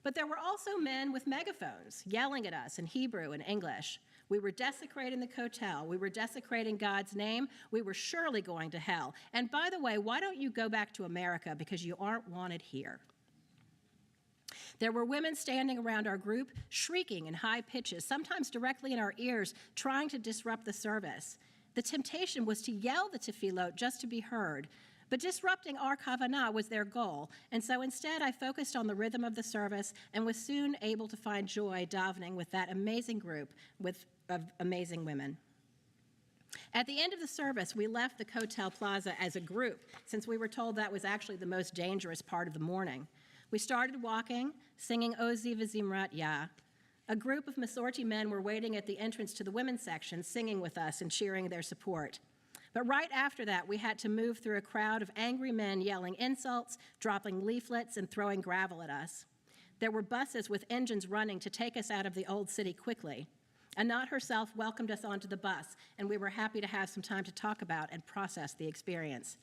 but there were also men with megaphones yelling at us in Hebrew and English. We were desecrating the Kotel. We were desecrating God's name. We were surely going to hell. And by the way, why don't you go back to America because you aren't wanted here? There were women standing around our group, shrieking in high pitches, sometimes directly in our ears, trying to disrupt the service. The temptation was to yell the tefillot just to be heard, but disrupting our kavanah was their goal, and so instead I focused on the rhythm of the service and was soon able to find joy davening with that amazing group of amazing women. At the end of the service, we left the Kotel Plaza as a group, since we were told that was actually the most dangerous part of the morning. We started walking, singing Ozi v'Zimrat Yah. A group of Masorti men were waiting at the entrance to the women's section, singing with us and cheering their support. But right after that, we had to move through a crowd of angry men yelling insults, dropping leaflets, and throwing gravel at us. There were buses with engines running to take us out of the old city quickly. Anat herself welcomed us onto the bus, and we were happy to have some time to talk about and process the experience.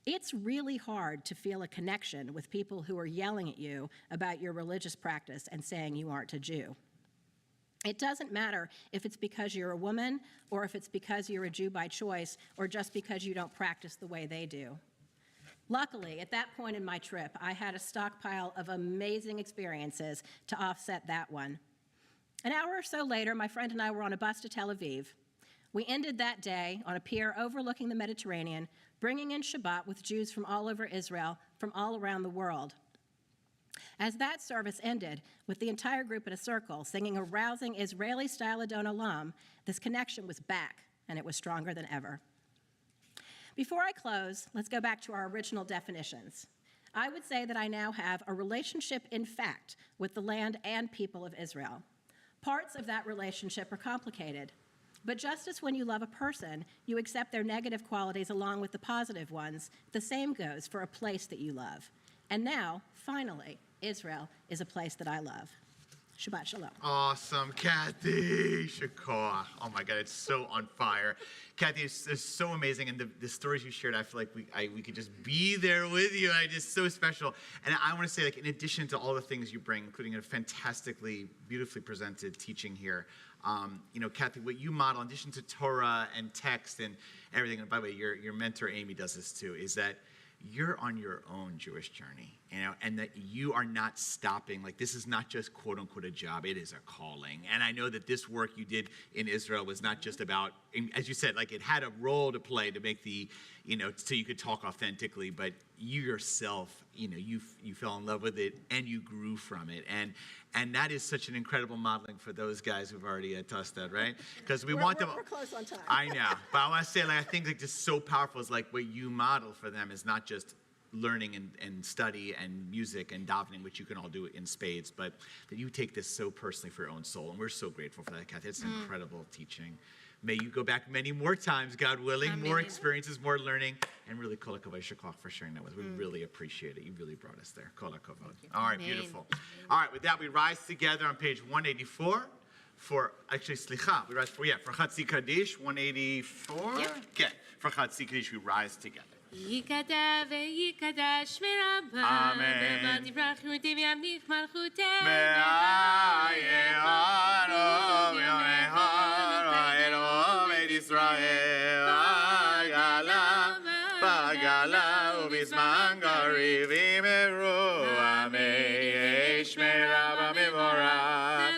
It's really hard to feel a connection with people who are yelling at you about your religious practice and saying you aren't a Jew. It doesn't matter if it's because you're a woman, or if it's because you're a Jew by choice, or just because you don't practice the way they do. Luckily, at that point in my trip, I had a stockpile of amazing experiences to offset that one. An hour or so later, my friend and I were on a bus to Tel Aviv. We ended that day on a pier overlooking the Mediterranean, bringing in Shabbat with Jews from all over Israel, from all around the world. As that service ended, with the entire group in a circle, singing a rousing Israeli-style Adon Olam, this connection was back, and it was stronger than ever. Before I close, let's go back to our original definitions. I would say that I now have a relationship in fact with the land and people of Israel. Parts of that relationship are complicated, but just as when you love a person, you accept their negative qualities along with the positive ones, the same goes for a place that you love. And now, finally, Israel is a place that I love. Shabbat Shalom. Awesome, Cathy. Shakor. Oh my God, it's so on fire. Cathy, it's so amazing, and the stories you shared, I feel like we could just be there with you. It's so special. And I want to say, like, in addition to all the things you bring, including a fantastically, beautifully presented teaching here, Cathy, what you model, in addition to Torah and text and everything, and by the way, your mentor Amy does this too, is that you're on your own Jewish journey, and that you are not stopping. Like, this is not just quote unquote a job, it is a calling. And I know that this work you did in Israel was not just about, as you said, like, it had a role to play to make the so you could talk authentically, but you yourself, you fell in love with it and you grew from it. And that is such an incredible modeling for those guys who've already tossed that, right? Because we want them. We're close on time. I know, but I want to say, I think just so powerful is what you model for them is not just learning and study and music and davening, which you can all do in spades, but that you take this so personally for your own soul. And we're so grateful for that, Cathy. It's an incredible teaching. May you go back many more times, God willing, more experiences, more learning, and really kol hakavod for sharing that with us. We really appreciate it. You really brought us there. Kol hakavod. All right, beautiful. All right, with that, we rise together on page 184 for we rise for Chatzi Kaddish, 184. Yep. Okay, for Chatzi Kaddish, we rise together. ייקדע ויקדש מרבה, אמן. ובתברח וימליך מלכותך. ויערוב יומך אלוהים את ישראל, בגלה ובזמן קריב יאמרו אמן. ישמרה במבורך,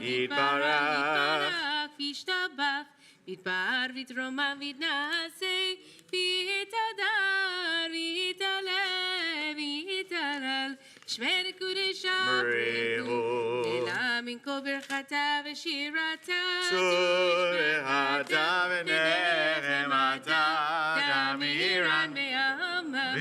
יתברך, וישתבח, ויתפאר ויתרומם ויתנשא, ויתהדר ויתהלל ויתהלל, שמי לקודשו בריחו, אלא מן כל ברכתה ושירתה, צורתה ונחמתה, גם איראן ויאמרו אמן.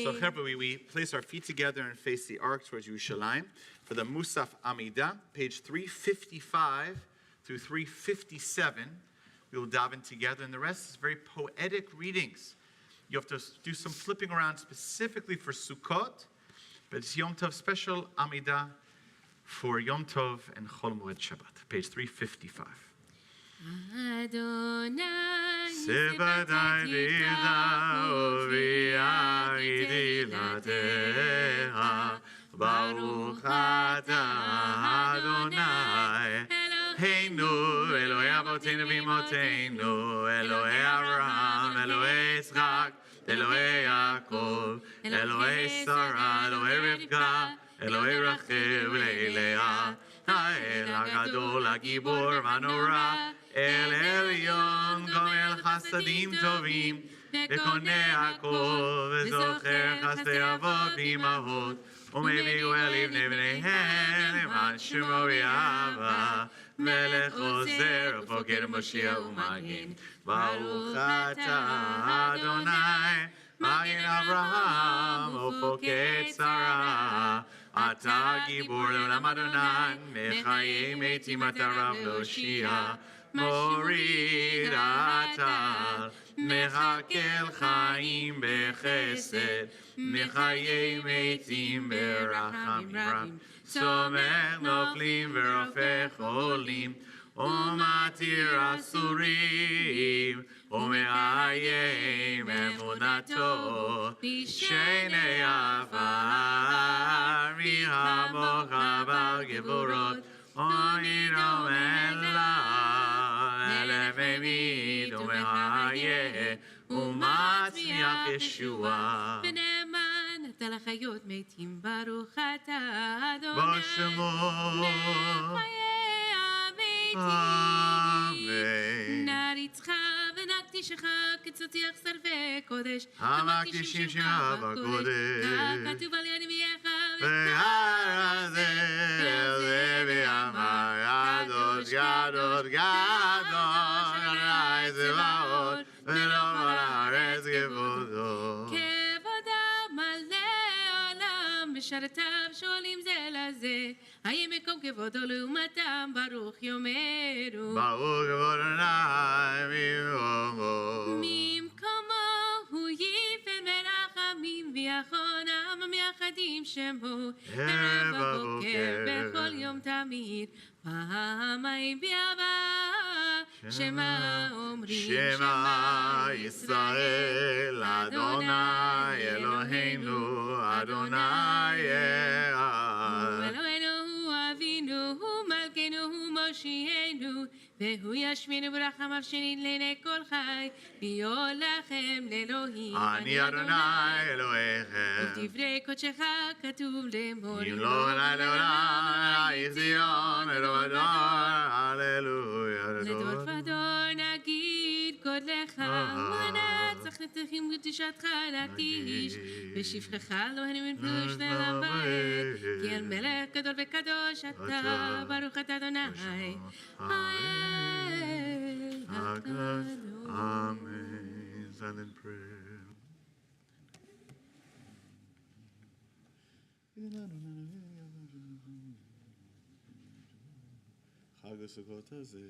So, we place our feet together and face the arc towards Yerushalayim. For the Musaf Amidah, page 355 through 357, we will dive in together, and the rest is very poetic readings. You have to do some flipping around specifically for Sukkot, but it's Yom Tov special Amidah for Yom Tov and Chol Moed Shabbat, page 355. Adonai Sebatai Dilateha, Baruch atah Adonai, Eloheinu, Elohei Avotenu v'Imotenu, Elohei Avraham, Elohei Yitzchak, Elohei Yaakov, Elohei Sarah, Elohei Rivka, Elohei Rachel Leilea, Ha'el HaGadol HaGibor VaNorah, El Elyon Gomel Chasadim Tovim, וקונה הכל, וזוכר חסדי אבות ואמהות, ומביא גואל לבני בניהם, למען שמו ויאהבה, מלך עוזר, ופוקד מושיע ומגן. ברוך אתה אדוני, מגן אברהם, ופוקד שרה. אתה גיבור לעולם אדוני, מחיי מתים אתה רב להושיע. מוריד אתה, מחכל חיים בחסד, מחיי מתים ברחמים רב. סומך נופלים ורופא חולים, ומתיר אסורים, ומאיים אמונתו, שני עפר, מהמוך בגבורות, ונינו אלף העמיד ומחיה ומצמיח ישועה. ונאמן אתה לחיות מתים, ברוך אתה אדוני, בשמו לחיי המתים. נריצך ונקדישך כצוציח שרפי קודש, המקדישים שמך בקודש, ככתוב על יד ימיך והר הזה ויאמר גדול גדול גדול אדוני צבאות ולא על הארץ כבודו. כבודם מלא עולם בשרתיו שואלים זה לזה, האם מקום כבודו לעומתם ברוך יאמרו. ברוך כבוד אדוני ממקומו. ממקומו הוא יפר מרחמים ויחונם המייחדים שמו ערב בבוקר בכל יום תמיד פעמיים ביעבר שמע אומרים שמע ישראל אדוני אלוהינו אדוני אחד. הוא אלוהינו הוא אבינו הוא מלכנו הוא מושיענו והוא ישמינו ברחמיו שנדלני כל חי, להיות לכם לאלוהים. אני אדוני אלוהיכם. ובדברי קודשך כתוב לאמור. אם לא אלי לעולם, ציון אלוהי הדור, הללויה לדור ודור נגיד גודלך, ולנצח נצחים קדושתך נקדיש, ושפחך אלוהינו מפלוש לעולם ועד, כי אל מלך גדול וקדוש אתה, ברוך אתה אדוני, האל הקדוש. Amen. Silent prayer. חג הסוכות הזה.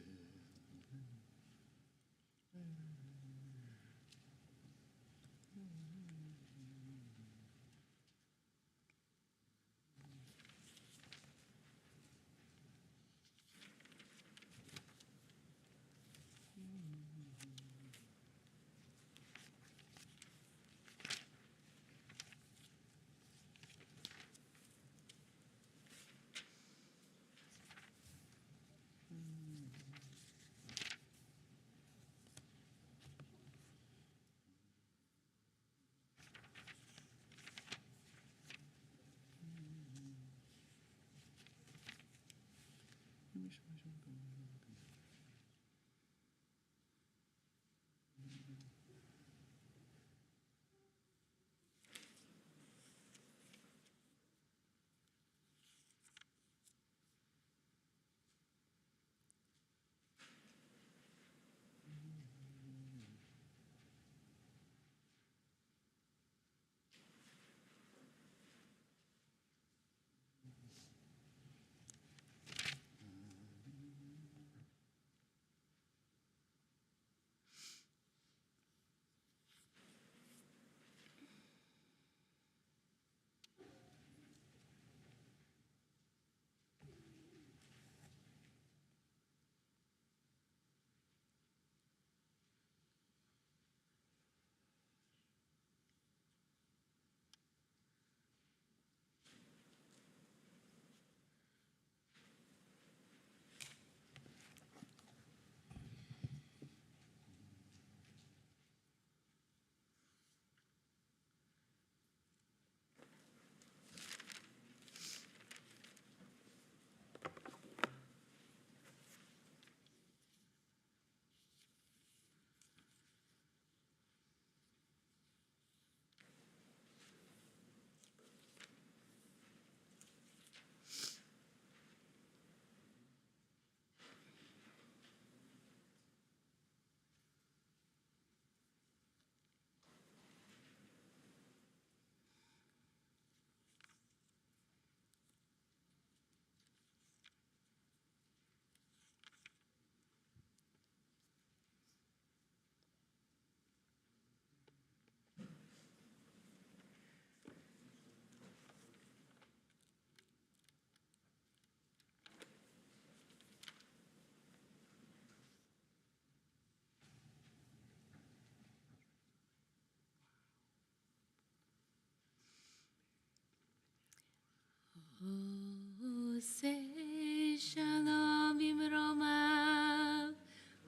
Say shalom bimromav,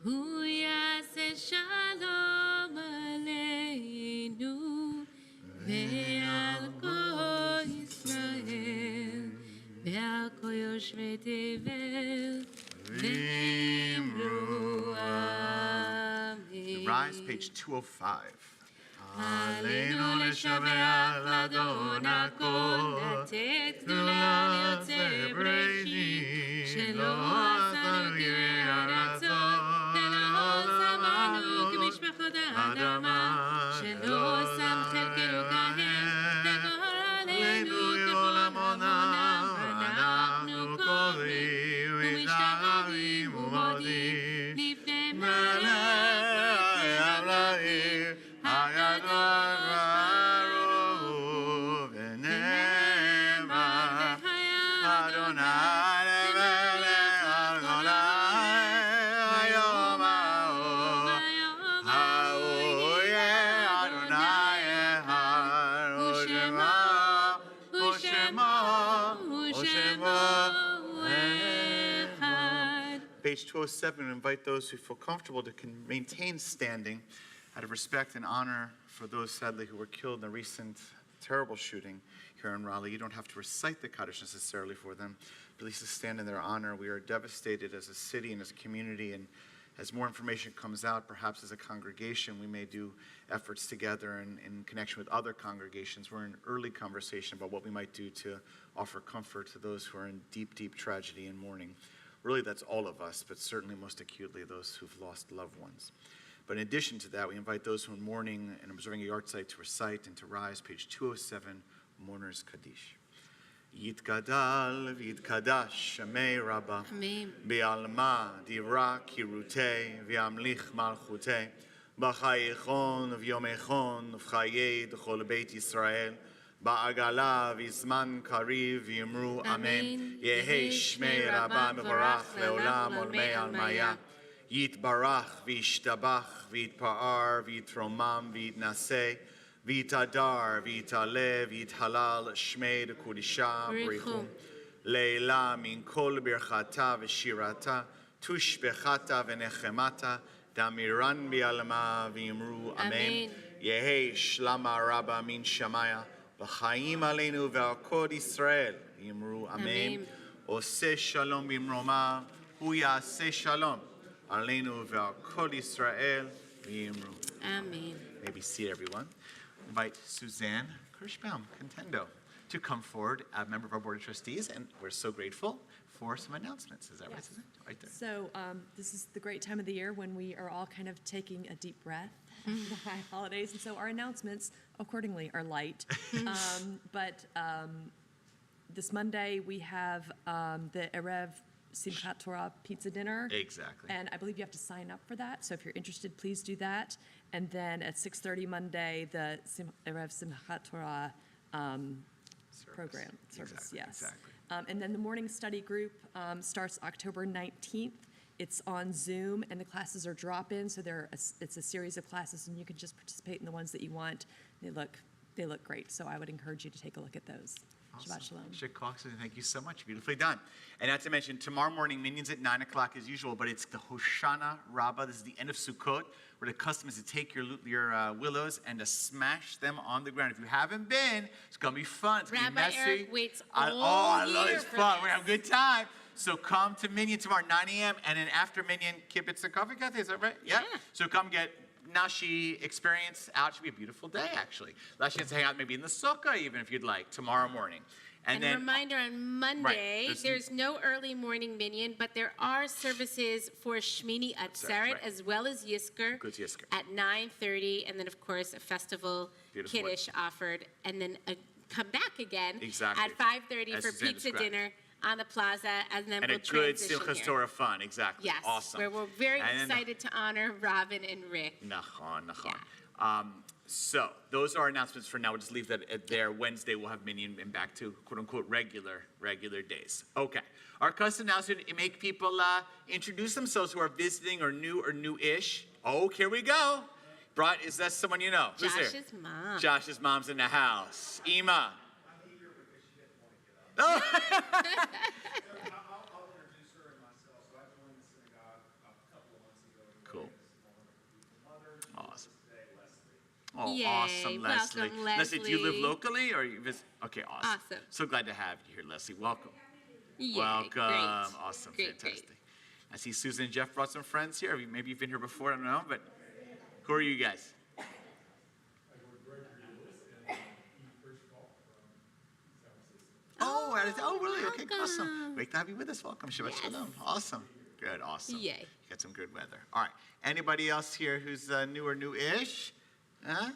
hu yaseh shalom aleinu, ve'al kol Yisrael, ve'al kol yoshvei tevel, ve'imru amen. Rise, page 205. עלינו לשבח לאדון הכל, לתת גדולה ליוצא בראשית, שלא עשנו כרעי ארצות, ולא שמנו כמשפחות האדמה, שלא שם חלקנו כהם, לגורלנו ככל עמונם, אנחנו קוראים ומשתחווים ומודים לפני מלך העיר. page 207, and invite those who feel comfortable to maintain standing out of respect and honor for those, sadly, who were killed in the recent terrible shooting here in Raleigh. You don't have to recite the Kaddish necessarily for them, but at least to stand in their honor. We are devastated as a city and as a community, and as more information comes out, perhaps as a congregation, we may do efforts together in connection with other congregations. We're in early conversation about what we might do to offer comfort to those who are in deep, deep tragedy and mourning. Really, that's all of us, but certainly most acutely those who've lost loved ones. But in addition to that, we invite those who are mourning and observing a yard site to recite and to rise, page 207, Mourner's Kaddish. Yitgadal v'yitkadash Shemei Rabbah Bi'alma dira kirutei v'yamlich malchutei b'chayichon v'yomechon v'chayei d'chol beit Yisrael ba'agala v'zman kariv v'yimru Amen. Yehi Shmei Rabbah mevarach le'olam olmei almaya Yitbarach v'yishtabach v'yitpa'ar v'yitromam v'yitnaseh Vitadar, Vitale, Vithalal, Shmei de Kudisha, Brichum, Leila, min kol birchata v'shirata, tush bechata v'nechemata, damiran bi'alma v'yimru Amen. Yehi shlama rabba min shamaya, v'chaim aleinu v'akod Yisrael, v'yimru Amen. Oseh shalom b'mroma, hu yaseh shalom, aleinu v'akod Yisrael, v'yimru Amen. Maybe see everyone. Invite Suzanne Kirschbaum, Contendo, to come forward, a member of our Board of Trustees, and we're so grateful for some announcements. Is that right, Suzanne? Right there. So this is the great time of the year when we are all kind of taking a deep breath after the high holidays, and so our announcements accordingly are light. But this Monday we have the Erev Simchat Torah pizza dinner. Exactly. And I believe you have to sign up for that. So if you're interested, please do that. And then at 6:30 Monday, the Erev Simchat Torah program service. Exactly, yes. exactly. And then the morning study group starts October 19th. It's on Zoom, and the classes are drop-in. So it's a series of classes, and you can just participate in the ones that you want. They look great. So I would encourage you to take a look at those. Awesome. Shabbat shalom. Shik Cox, thank you so much. Beautifully done. And not to mention, tomorrow morning, minions at 9 o'clock as usual, but it's the Hoshana Rabbah. This is the end of Sukkot, where the custom is to take your willows and to smash them on the ground. If you haven't been, it's going to be fun. It's going to be Rabbi messy. Eric waits I all love it. year It's for fun. this. We're going to have a good time. So come to Minyan tomorrow, 9 a.m., and then after Minyan, kibbutz and coffee, Cathy, is that right? Yeah. So come get Nashi experience out. Should be a beautiful day, actually. Last chance to hang out maybe in the sukkah, even if you'd like, tomorrow morning. And a reminder on Monday, Right, there's no early morning minyan, but there are services for Shmini Atzeret right. as well as Yizkor Good Yizkor. at 9:30, and then of course a festival Beautiful. Kiddush offered, and then come back again Exactly. at 5:30 As for Suzanne pizza described. dinner on the plaza, and then And we'll a good transition Simchas here. Torah fun, exactly. Yes, Awesome. where we're very And then- excited to honor Robin and Rick. Nachon. So those are our announcements for now. We'll just leave that at there. Wednesday we'll have Minyan and back to quote unquote regular days. Okay. Our custom now is to make people introduce themselves who are visiting or new-ish. Oh, here we go. Is that someone you know? Who's Josh's here? mom. Josh's mom's in the house. Ima. Oh. Cool. Awesome. Oh, Yay. awesome, Leslie. Welcome, Leslie, do you live Leslie. locally or you visit? Okay, awesome. Awesome. So glad to have you here, Leslie. Welcome. Yay, Welcome. great. Awesome. Great, Fantastic. I see Susan and Jeff brought some friends here. Maybe you've been here before. I don't know, but who are you guys? Oh, really? Okay, awesome. Great to have you with us. Welcome. Shabbat Shalom. Awesome. Good, awesome. Yay. You got some good weather. All right. Anybody else here who's new or new-ish? Huh?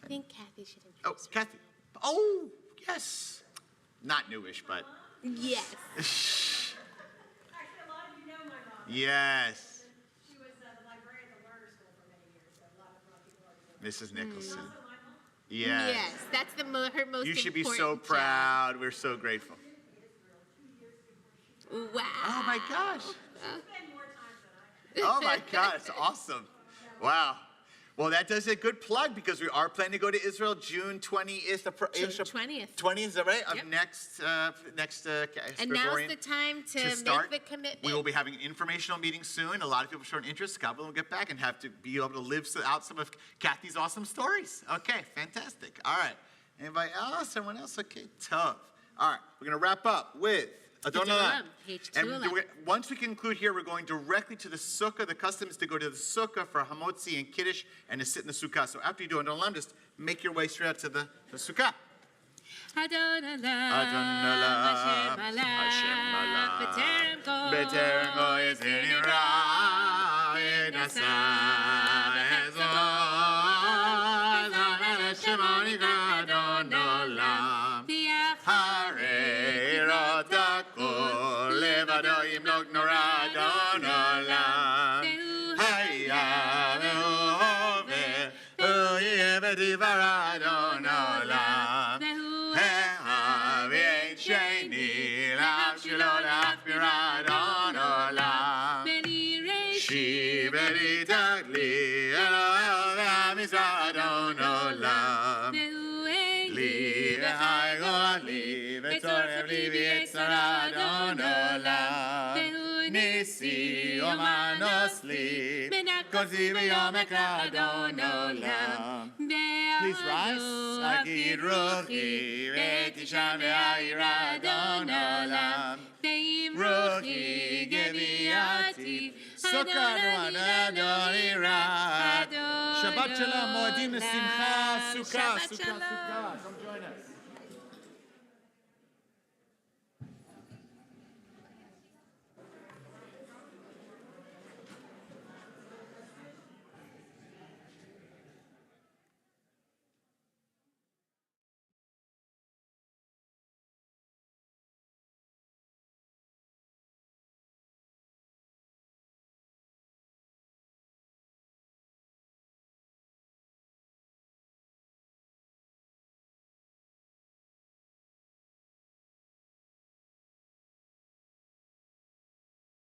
I think Kathy should Oh, introduce her. Cathy. Oh, yes. Not newish, but Yes. Actually, a lot of you know my mom. yes. She was the librarian at the Lerner School for many years, so a lot of people already know. Mrs. Nicholson. Also my mom. Yes. Yes, that's her most You should be so important proud. We're so grateful. job. Wow. Oh, my gosh. Spend more time than I do. Oh, my God. It's awesome. Wow. Well, that does a good plug because we are planning to go to Israel June 20th. June 20th. 20th, is that right? Of Yep. next And now's Gregorian the time to start. make the commitment. We will be having an informational meeting soon. A lot of people showing interest. Kaplan will get back and have to be able to live out some of Cathy's awesome stories. Okay, fantastic. All right. Anybody else? Anyone else? Okay, tough. All right, we're going to wrap up with Adon Olam. Page And 211. once we conclude here, we're going directly to the sukkah. The custom is to go to the sukkah for hamotzi and kiddush and to sit in the sukkah. So after you do Adon Olam, just make your way straight out to the sukkah. Adon Olam, Adon Olam, Hashem Malach, B'terem goy zinira, v'nasa ezor, Hashem onikra Adon Olam, Harei rota kol levado yimlok nora Adon Olam, Haya ve'u hove, hu yeh b'divar Adon Olam, He'avi sheni l'avshilo l'achbir Adon Olam, Shi b'ri tagli Elohim v'amizrah Adon Olam, Li v'chai go'ali v'torem li v'yetzara Adon Olam, Nisi omanos li kozi b'yom ekra Adon Olam. Please rise. Agid ruchi v'tishan v'ayira Adon Olam. Ruchi geviati sukkah Adon ira. Shabbat shalom, moedim l'simcha, sukkah, sukkah, sukkah. Come join us.